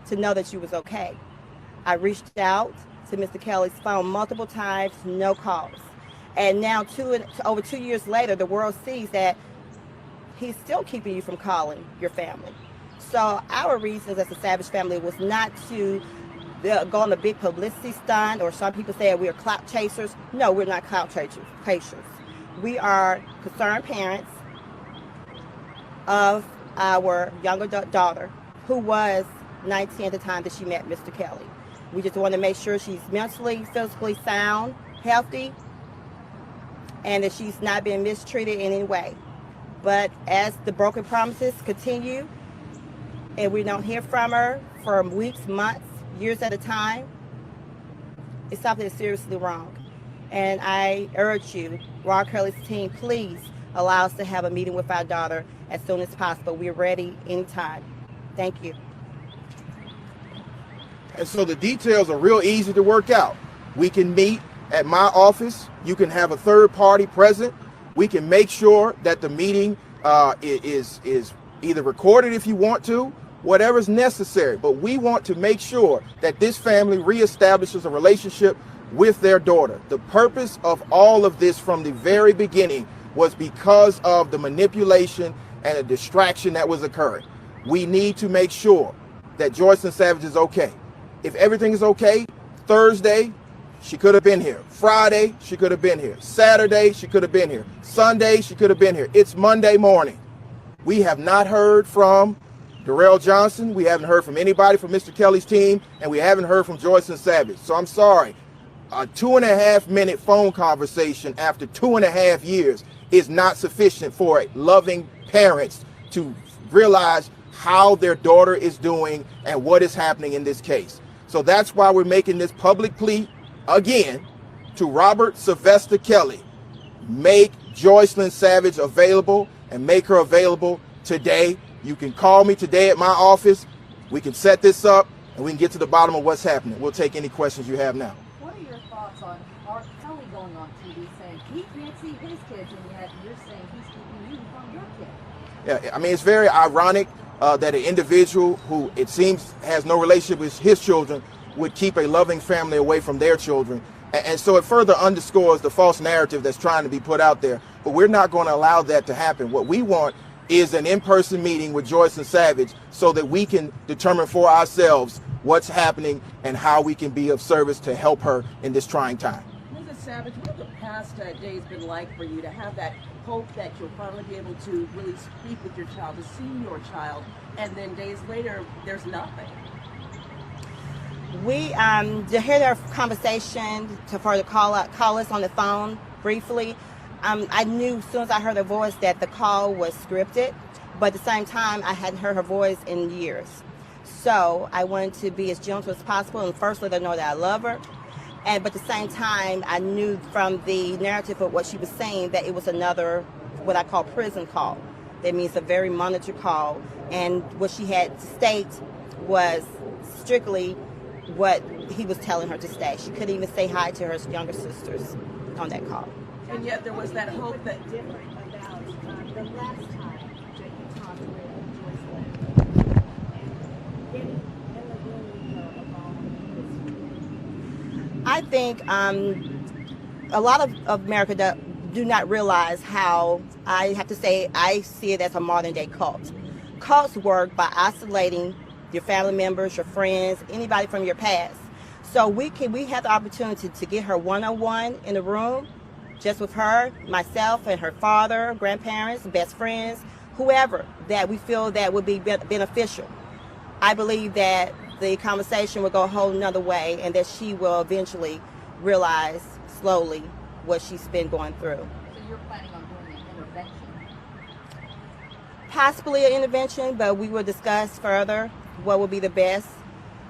to know that you was okay. I reached out to Mr. Kelly's phone multiple times, no calls. And now over 2 years later, the world sees that he's still keeping you from calling your family. So our reasons as a Savage family was not to go on a big publicity stunt, or some people say we're clout chasers. No, we're not clout chasers. We are concerned parents of our younger daughter, who was 19 at the time that she met Mr. Kelly. We just want to make sure she's mentally, physically sound, healthy, and that she's not being mistreated in any way. But as the broken promises continue, and we don't hear from her for weeks, months, years at a time, it's something that's seriously wrong. And I urge you, Rkelly's team, please allow us to have a meeting with our daughter as soon as possible. We're ready anytime. Thank you. And so the details are real easy to work out. We can meet at my office. You can have a third party present. We can make sure that the meeting is Either record it if you want to, whatever's necessary. But we want to make sure that this family reestablishes a relationship with their daughter. The purpose of all of this from the very beginning was because of the manipulation and the distraction that was occurring. We need to make sure that Joycelyn Savage is okay. If everything is okay, Thursday, she could have been here. Friday, she could have been here. Saturday, she could have been here. Sunday, she could have been here. It's Monday morning. We have not heard from Darrell Johnson. We haven't heard from anybody from Mr. Kelly's team, and we haven't heard from Joycelyn Savage. So I'm sorry. A 2.5-minute phone conversation after 2.5 years is not sufficient for loving parents to realize how their daughter is doing and what is happening in this case. So that's why we're making this public plea again to Robert Sylvester Kelly. Make Joycelyn Savage available and make her available today. You can call me today at my office. We can set this up and we can get to the bottom of what's happening. We'll take any questions you have now. What are your thoughts on Rkelly going on TV saying he can't see his kids, and yet you're saying he's keeping you from your kids? Yeah, I mean, it's very ironic that an individual who it seems has no relationship with his children would keep a loving family away from their children. And so it further underscores the false narrative that's trying to be put out there. But we're not going to allow that to happen. What we want is an in-person meeting with Joycelyn Savage so that we can determine for ourselves what's happening and how we can be of service to help her in this trying time. Mrs. Savage, what have the past days been like for you to have that hope that you'll finally be able to really speak with your child, to see your child, and then days later, there's nothing? We, to hear their conversation, for the call us on the phone briefly, I knew as soon as I heard her voice that the call was scripted, but at the same time, I hadn't heard her voice in years. So I wanted to be as gentle as possible and first let her know that I love her. But at the same time, I knew from the narrative of what she was saying that it was another, what I call prison call. That means a very monitored call. And what she had to state was strictly what he was telling her to say. She couldn't even say hi to her younger sisters on that call. And yet there was that hope that Different about the last time that you talked with Joycelyn, getting in the room with her about this. I think a lot of America do not realize how, I have to say, I see it as a modern day cult. Cults work by isolating your family members, your friends, anybody from your past. So we have the opportunity to get her one-on-one in the room, just with her, myself, and her father, grandparents, best friends, whoever that we feel that would be beneficial. I believe that the conversation will go a whole nother way and that she will eventually realize slowly what she's been going through. So you're planning on doing an intervention? Possibly an intervention, but we will discuss further what would be the best.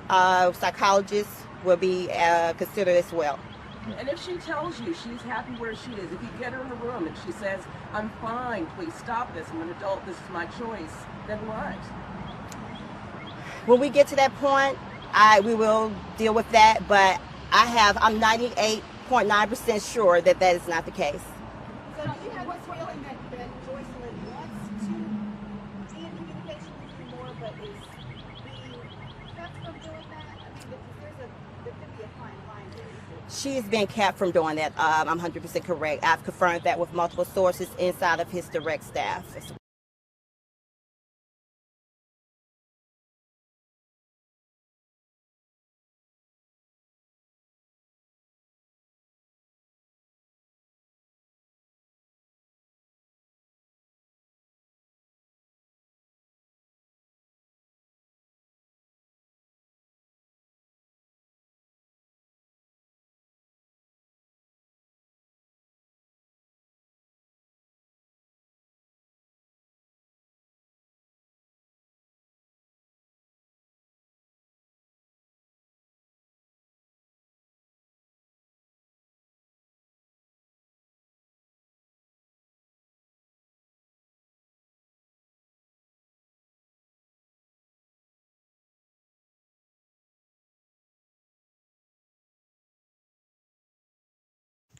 Psychologists will be considered as well. And if she tells you she's happy where she is, if you get her in the room and she says, I'm fine, please stop this, I'm an adult, this is my choice, then what? When we get to that point, we will deal with that, but I'm 98.9% sure that that is not the case. So do you have a feeling that Joycelyn wants to be in communication with you more, but is being kept from doing that? I mean, there could be a fine line there. She has been kept from doing that. I'm 100% correct. I've confirmed that with multiple sources inside of his direct staff.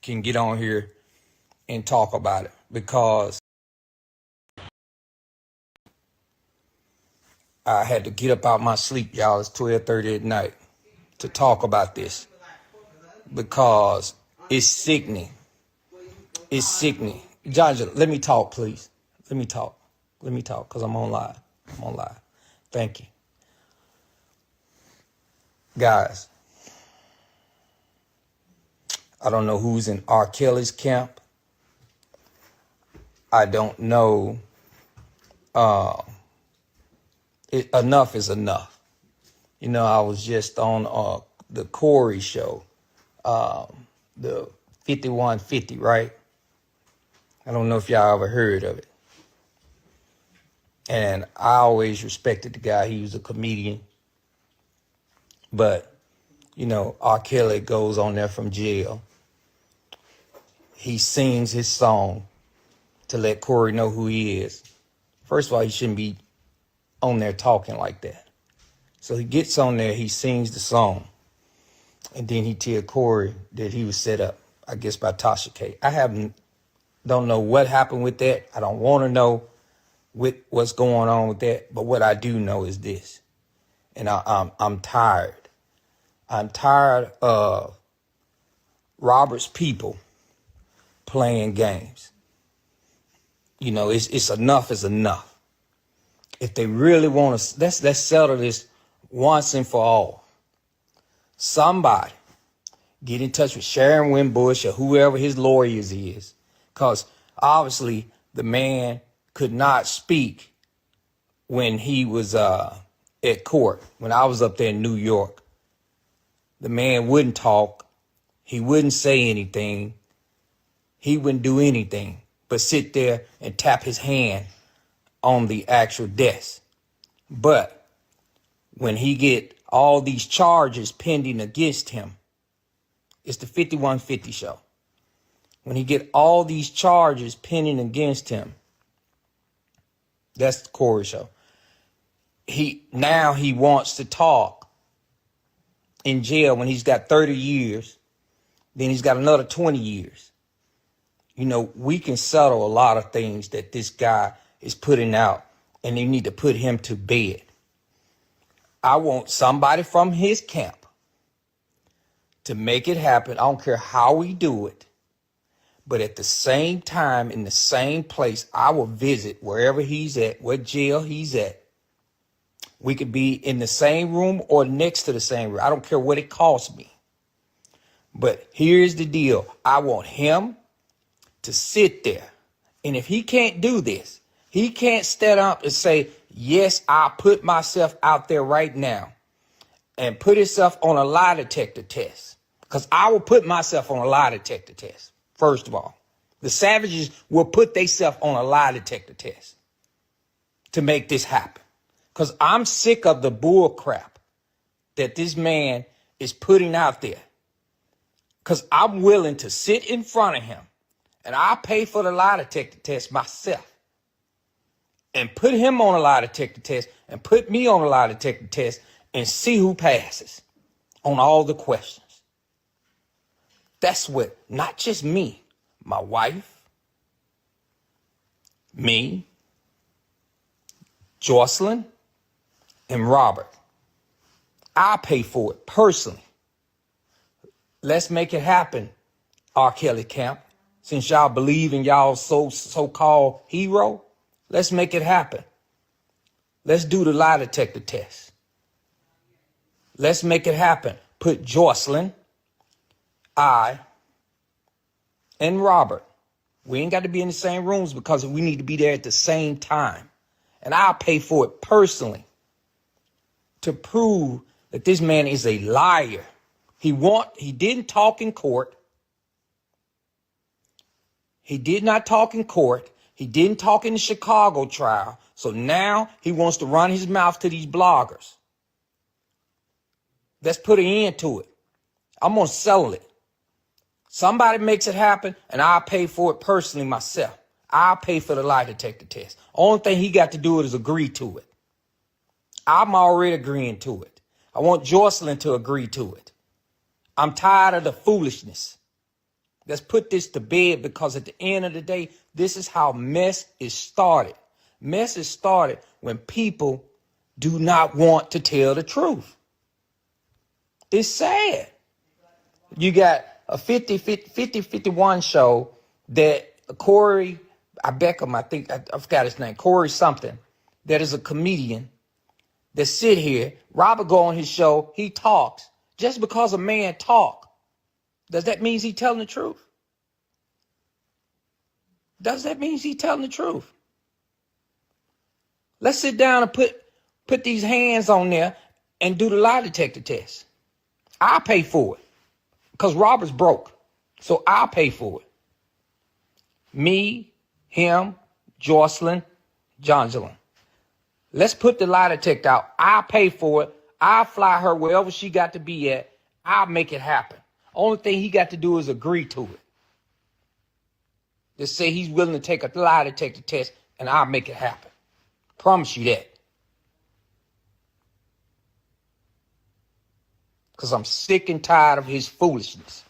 Can get on here and talk about it because I had to get up out my sleep, y'all. It's 12:30 at night to talk about this because it's sickening. It's sickening. Jonja, let me talk, please. Let me talk, because I'm on live. Thank you. Guys, I don't know who's in Rkelly's camp. I don't know. Enough is enough. You know, I was just on the Corey show, the 5150, right? I don't know if y'all ever heard of it. And I always respected the guy. He was a comedian. But, you know, Rkelly goes on there from jail. He sings his song to let Corey know who he is. First of all, he shouldn't be on there talking like that. So he gets on there, he sings the song. And then he tells Corey that he was set up, I guess, by Tashak. Don't know what happened with that. I don't want to know what's going on with that. But what I do know is this. And I'm tired. I'm tired of Robert's people playing games. You know, it's enough is enough. If they really want to, let's settle this once and for all. Somebody get in touch with Sharon Wimbush or whoever his lawyers is, because obviously the man could not speak when he was at court. When I was up there in New York, the man wouldn't talk. He wouldn't say anything. He wouldn't do anything but sit there and tap his hand on the actual desk. But when he get all these charges pending against him, it's the 5150 show. When he get all these charges pending against him, that's the Corey show. Now he wants to talk in jail when he's got 30 years. Then he's got another 20 years. You know, we can settle a lot of things that this guy is putting out, and they need to put him to bed. I want somebody from his camp to make it happen. I don't care how we do it. But at the same time, in the same place, I will visit wherever he's at, what jail he's at. We could be in the same room or next to the same room. I don't care what it costs me. But here's the deal. I want him to sit there. And if he can't do this, he can't stand up and say, yes, I put myself out there right now, and put himself on a lie detector test. Because I will put myself on a lie detector test, first of all. The savages will put themselves on a lie detector test to make this happen. Because I'm sick of the bull crap that this man is putting out there. Because I'm willing to sit in front of him, and I'll pay for the lie detector test myself, and put him on a lie detector test, and put me on a lie detector test, and see who passes on all the questions. That's what, not just me, my wife, me, Jocelyn, and Robert. I'll pay for it personally. Let's make it happen, Rkelly camp. Since y'all believe in y'all so-called hero, let's make it happen. Let's do the lie detector test. Let's make it happen. Put Jocelyn, I, and Robert. We ain't got to be in the same rooms because we need to be there at the same time. And I'll pay for it personally to prove that this man is a liar. He didn't talk in court. He did not talk in court. He didn't talk in the Chicago trial. So now he wants to run his mouth to these bloggers. Let's put an end to it. I'm going to settle it. Somebody makes it happen, and I'll pay for it personally myself. I'll pay for the lie detector test. Only thing he got to do is agree to it. I'm already agreeing to it. I want Jocelyn to agree to it. I'm tired of the foolishness. Let's put this to bed, because at the end of the day, this is how mess is started. Mess is started when people do not want to tell the truth. It's sad. You got a 50-51 show that Corey, Beckham, I think, I forgot his name, Corey something, that is a comedian that sit here. Robert go on his show, he talks. Just because a man talk, does that mean he's telling the truth? Does that mean he's telling the truth? Let's sit down and put these hands on there and do the lie detector test. I'll pay for it because Robert's broke. So I'll pay for it. Me, him, Jocelyn, Jonjolyn. Let's put the lie detector out. I'll pay for it. I'll fly her wherever she got to be at. I'll make it happen. Only thing he got to do is agree to it. Just say he's willing to take a lie detector test and I'll make it happen. Promise you that. Because I'm sick and tired of his foolishness.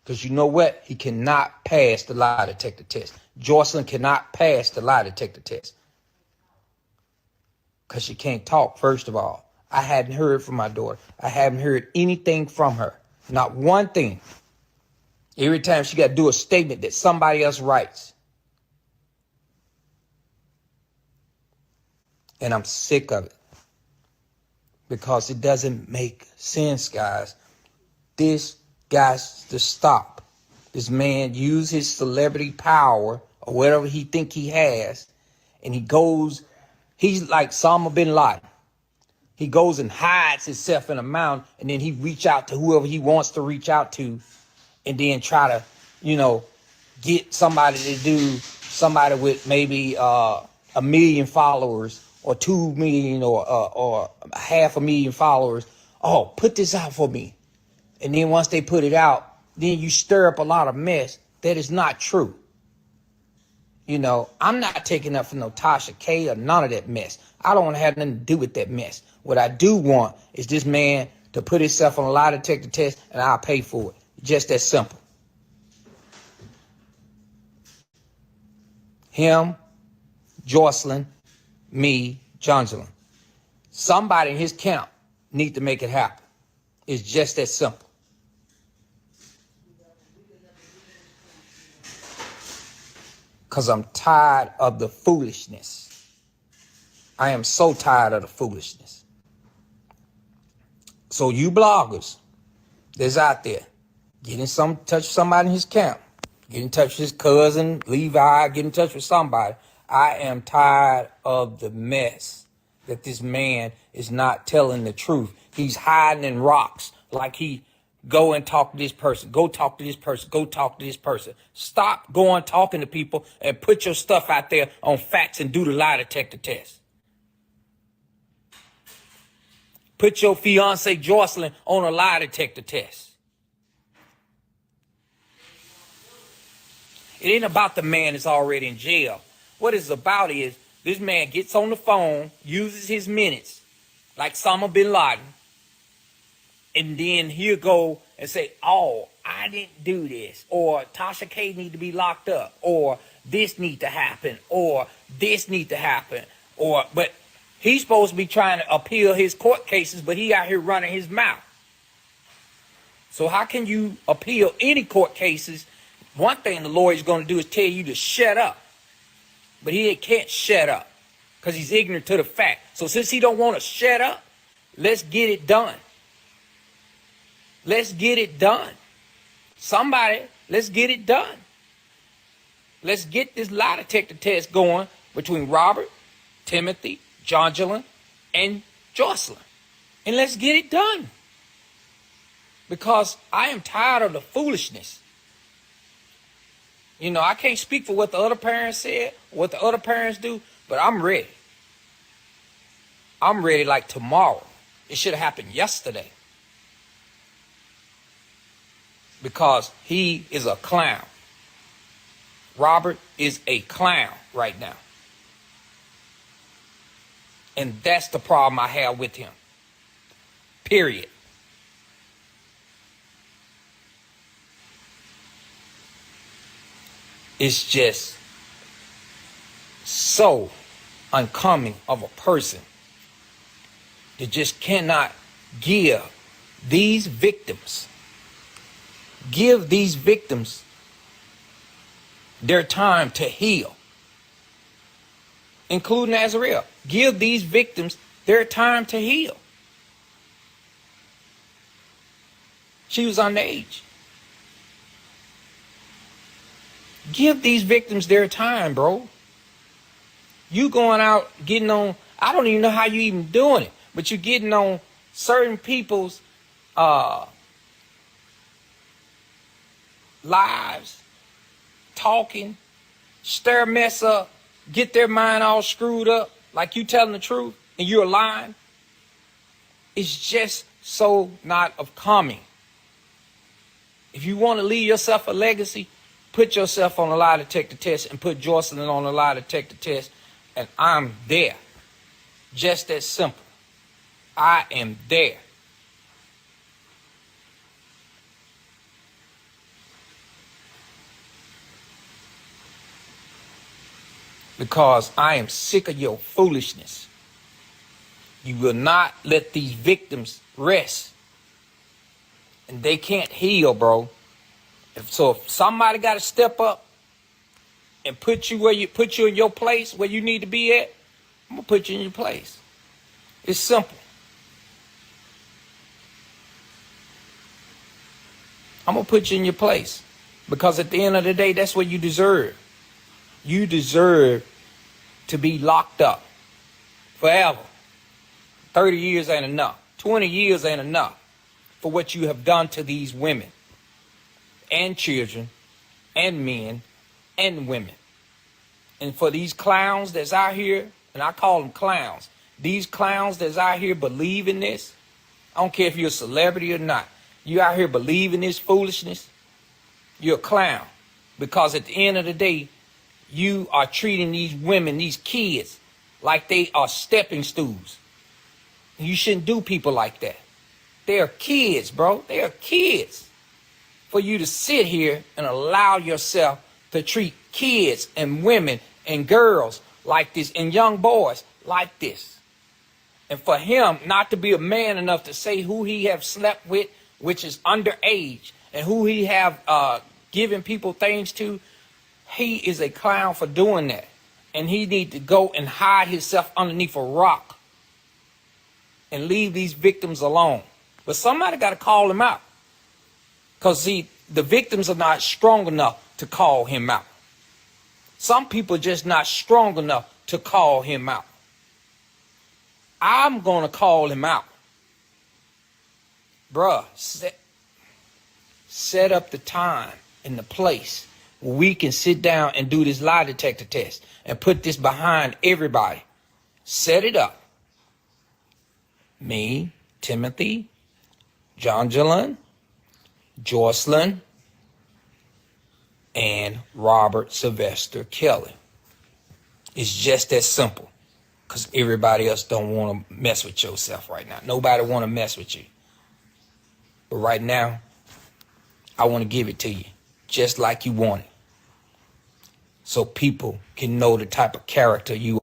Because you know what? He cannot pass the lie detector test. Jocelyn cannot pass the lie detector test. Because she can't talk, first of all. I hadn't heard from my daughter. I haven't heard anything from her. Not one thing. Every time she got to do a statement that somebody else writes. And I'm sick of it. Because it doesn't make sense, guys. This got to stop. This man used his celebrity power or whatever he think he has. And he's like Osama bin Laden. He goes and hides himself in a mountain and then he reach out to whoever he wants to reach out to and then try to, get somebody with maybe 1 million followers or 2 million or 500,000 followers. Oh, put this out for me. And then once they put it out, then you stir up a lot of mess that is not true. I'm not taking up for no Tasha K or none of that mess. I don't want to have nothing to do with that mess. What I do want is this man to put himself on a lie detector test and I'll pay for it. Just that simple. Him, Jocelyn, me, Jonjolyn. Somebody in his camp need to make it happen. It's just that simple. Because I'm tired of the foolishness. I am so tired of the foolishness. So you bloggers that's out there, get in touch with somebody in his camp. Get in touch with his cousin, Levi, get in touch with somebody. I am tired of the mess that this man is not telling the truth. He's hiding in rocks like he go and talk to this person. Go talk to this person. Go talk to this person. Stop going talking to people and put your stuff out there on facts and do the lie detector test. Put your fiance Jocelyn on a lie detector test. It ain't about the man that's already in jail. What it's about is this man gets on the phone, uses his minutes like Osama bin Laden, and then he'll go and say, oh, I didn't do this, or Tasha K need to be locked up, or this need to happen, or this need to happen, but he's supposed to be trying to appeal his court cases, but he out here running his mouth. So how can you appeal any court cases? One thing the lawyer's going to do is tell you to shut up, but he can't shut up because he's ignorant to the fact. So since he don't want to shut up, let's get it done. Let's get it done. Somebody, let's get it done. Let's get this lie detector test going between Robert, Timothy, Jonjolyn, and Jocelyn. And let's get it done. Because I am tired of the foolishness. I can't speak for what the other parents said, what the other parents do, but I'm ready. I'm ready like tomorrow. It should have happened yesterday. Because he is a clown. Robert is a clown right now. And that's the problem I have with him. Period. It's just so uncommon of a person that just cannot give these victims their time to heal, including Azrael. Give these victims their time to heal. She was underage. Give these victims their time, bro. You going out getting on, I don't even know how you even doing it, but you're getting on certain people's lives, talking, stir mess up, get their mind all screwed up, like you telling the truth and you're lying. It's just so not of coming. If you want to leave yourself a legacy, put yourself on a lie detector test and put Jocelyn on a lie detector test, and I'm there. Just that simple. I am there. Because I am sick of your foolishness. You will not let these victims rest. And they can't heal, bro. So if somebody got to step up and put you in your place where you need to be at, I'm gonna put you in your place. It's simple. I'm gonna put you in your place. Because at the end of the day, that's what you deserve. You deserve to be locked up forever. 30 years ain't enough. 20 years ain't enough for what you have done to these women and children and men and women. And for these clowns that's out here, and I call them clowns, these clowns that's out here believing this, I don't care if you're a celebrity or not, you out here believing this foolishness, you're a clown. Because at the end of the day, you are treating these women, these kids, like they are stepping stools. You shouldn't do people like that. They are kids, bro. They are kids. For you to sit here and allow yourself to treat kids and women and girls like this and young boys like this. And for him not to be a man enough to say who he have slept with, which is underage, and who he have given people things to, he is a clown for doing that. And he need to go and hide himself underneath a rock and leave these victims alone. But somebody got to call him out. Because, see, the victims are not strong enough to call him out. Some people are just not strong enough to call him out. I'm going to call him out. Bruh, set up the time and the place where we can sit down and do this lie detector test and put this behind everybody. Set it up. Me, Timothy, Jonjalyn, Jocelyn, and Robert Sylvester Kelly. It's just that simple. Because everybody else don't want to mess with yourself right now. Nobody want to mess with you. But right now, I want to give it to you just like you want it. So people can know the type of character you are.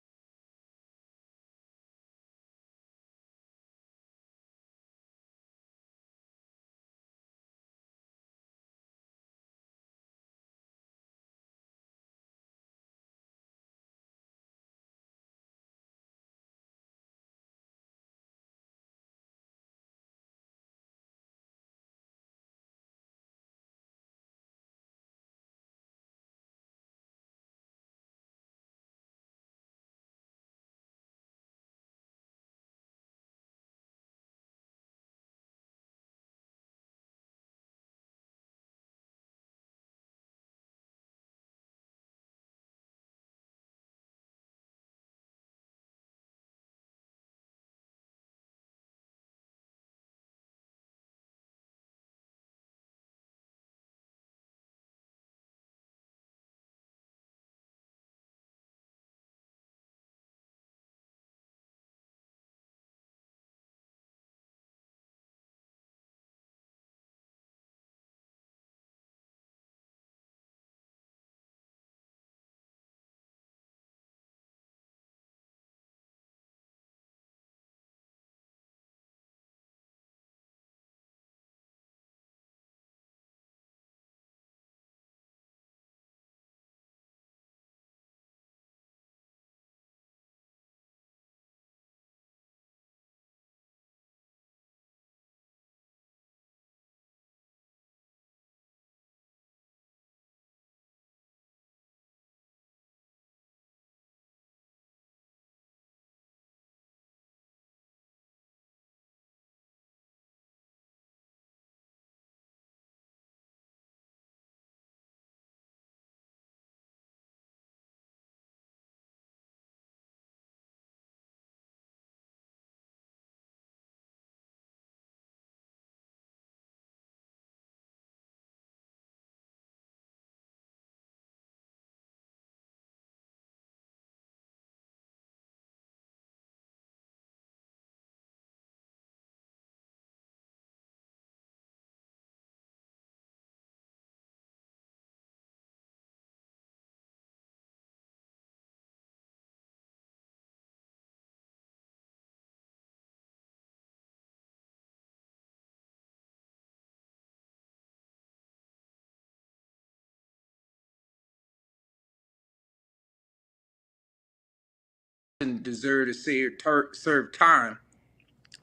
Doesn't deserve to serve time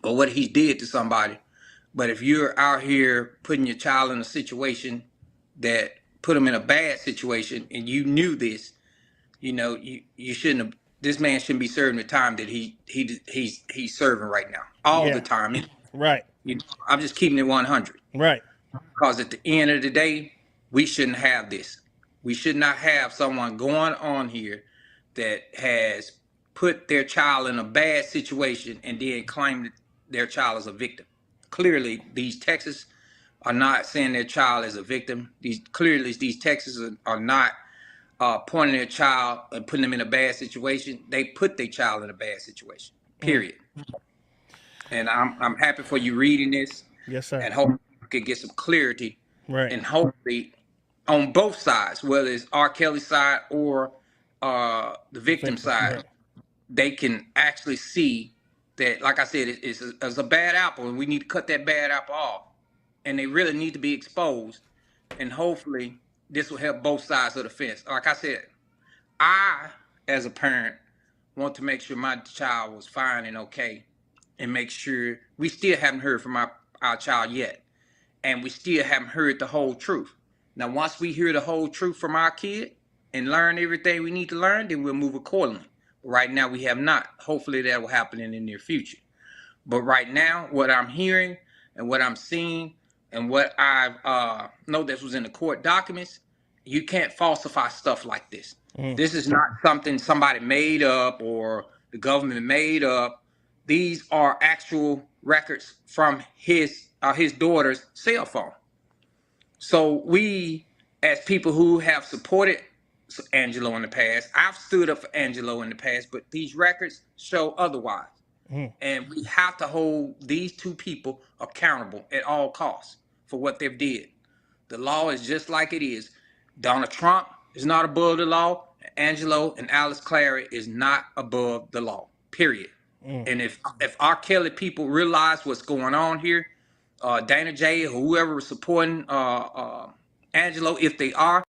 or what he did to somebody. But if you're out here putting your child in a situation that put him in a bad situation, and you knew this, you know, you shouldn't have. This man shouldn't be serving the time that he's serving right now, all the time. Right. You know, I'm just keeping it 100. Right. Because at the end of the day, we shouldn't have this. We should not have someone going on here that has put their child in a bad situation and then claim that their child is a victim. Clearly, these texts are not saying their child is a victim. These texts are not pointing their child and putting them in a bad situation. They put their child in a bad situation. Period. And I'm happy for you reading this. Yes, sir. And hopefully you can get some clarity. Right. And hopefully on both sides, whether it's Rkelly's side or the victim side, they can actually see that, like I said, it's a bad apple, and we need to cut that bad apple off. And they really need to be exposed. And hopefully this will help both sides of the fence. Like I said, I, as a parent, want to make sure my child was fine and okay, and make sure we still haven't heard from our child yet. And we still haven't heard the whole truth. Now, once we hear the whole truth from our kid and learn everything we need to learn, then we'll move accordingly. But right now, we have not. Hopefully, that will happen in the near future. But right now, what I'm hearing and what I'm seeing and what I know that was in the court documents, you can't falsify stuff like this. This is not something somebody made up or the government made up. These are actual records from his daughter's cell phone. So we, as people who have supported Angelo in the past, I've stood up for Angelo in the past, but these records show otherwise. And we have to hold these two people accountable at all costs for what they've did. The law is just like it is. Donald Trump is not above the law. Angelo and Alice Clary is not above the law, period. And if Rkelly people realize what's going on here, Dana J, or whoever is supporting Angelo, if they are,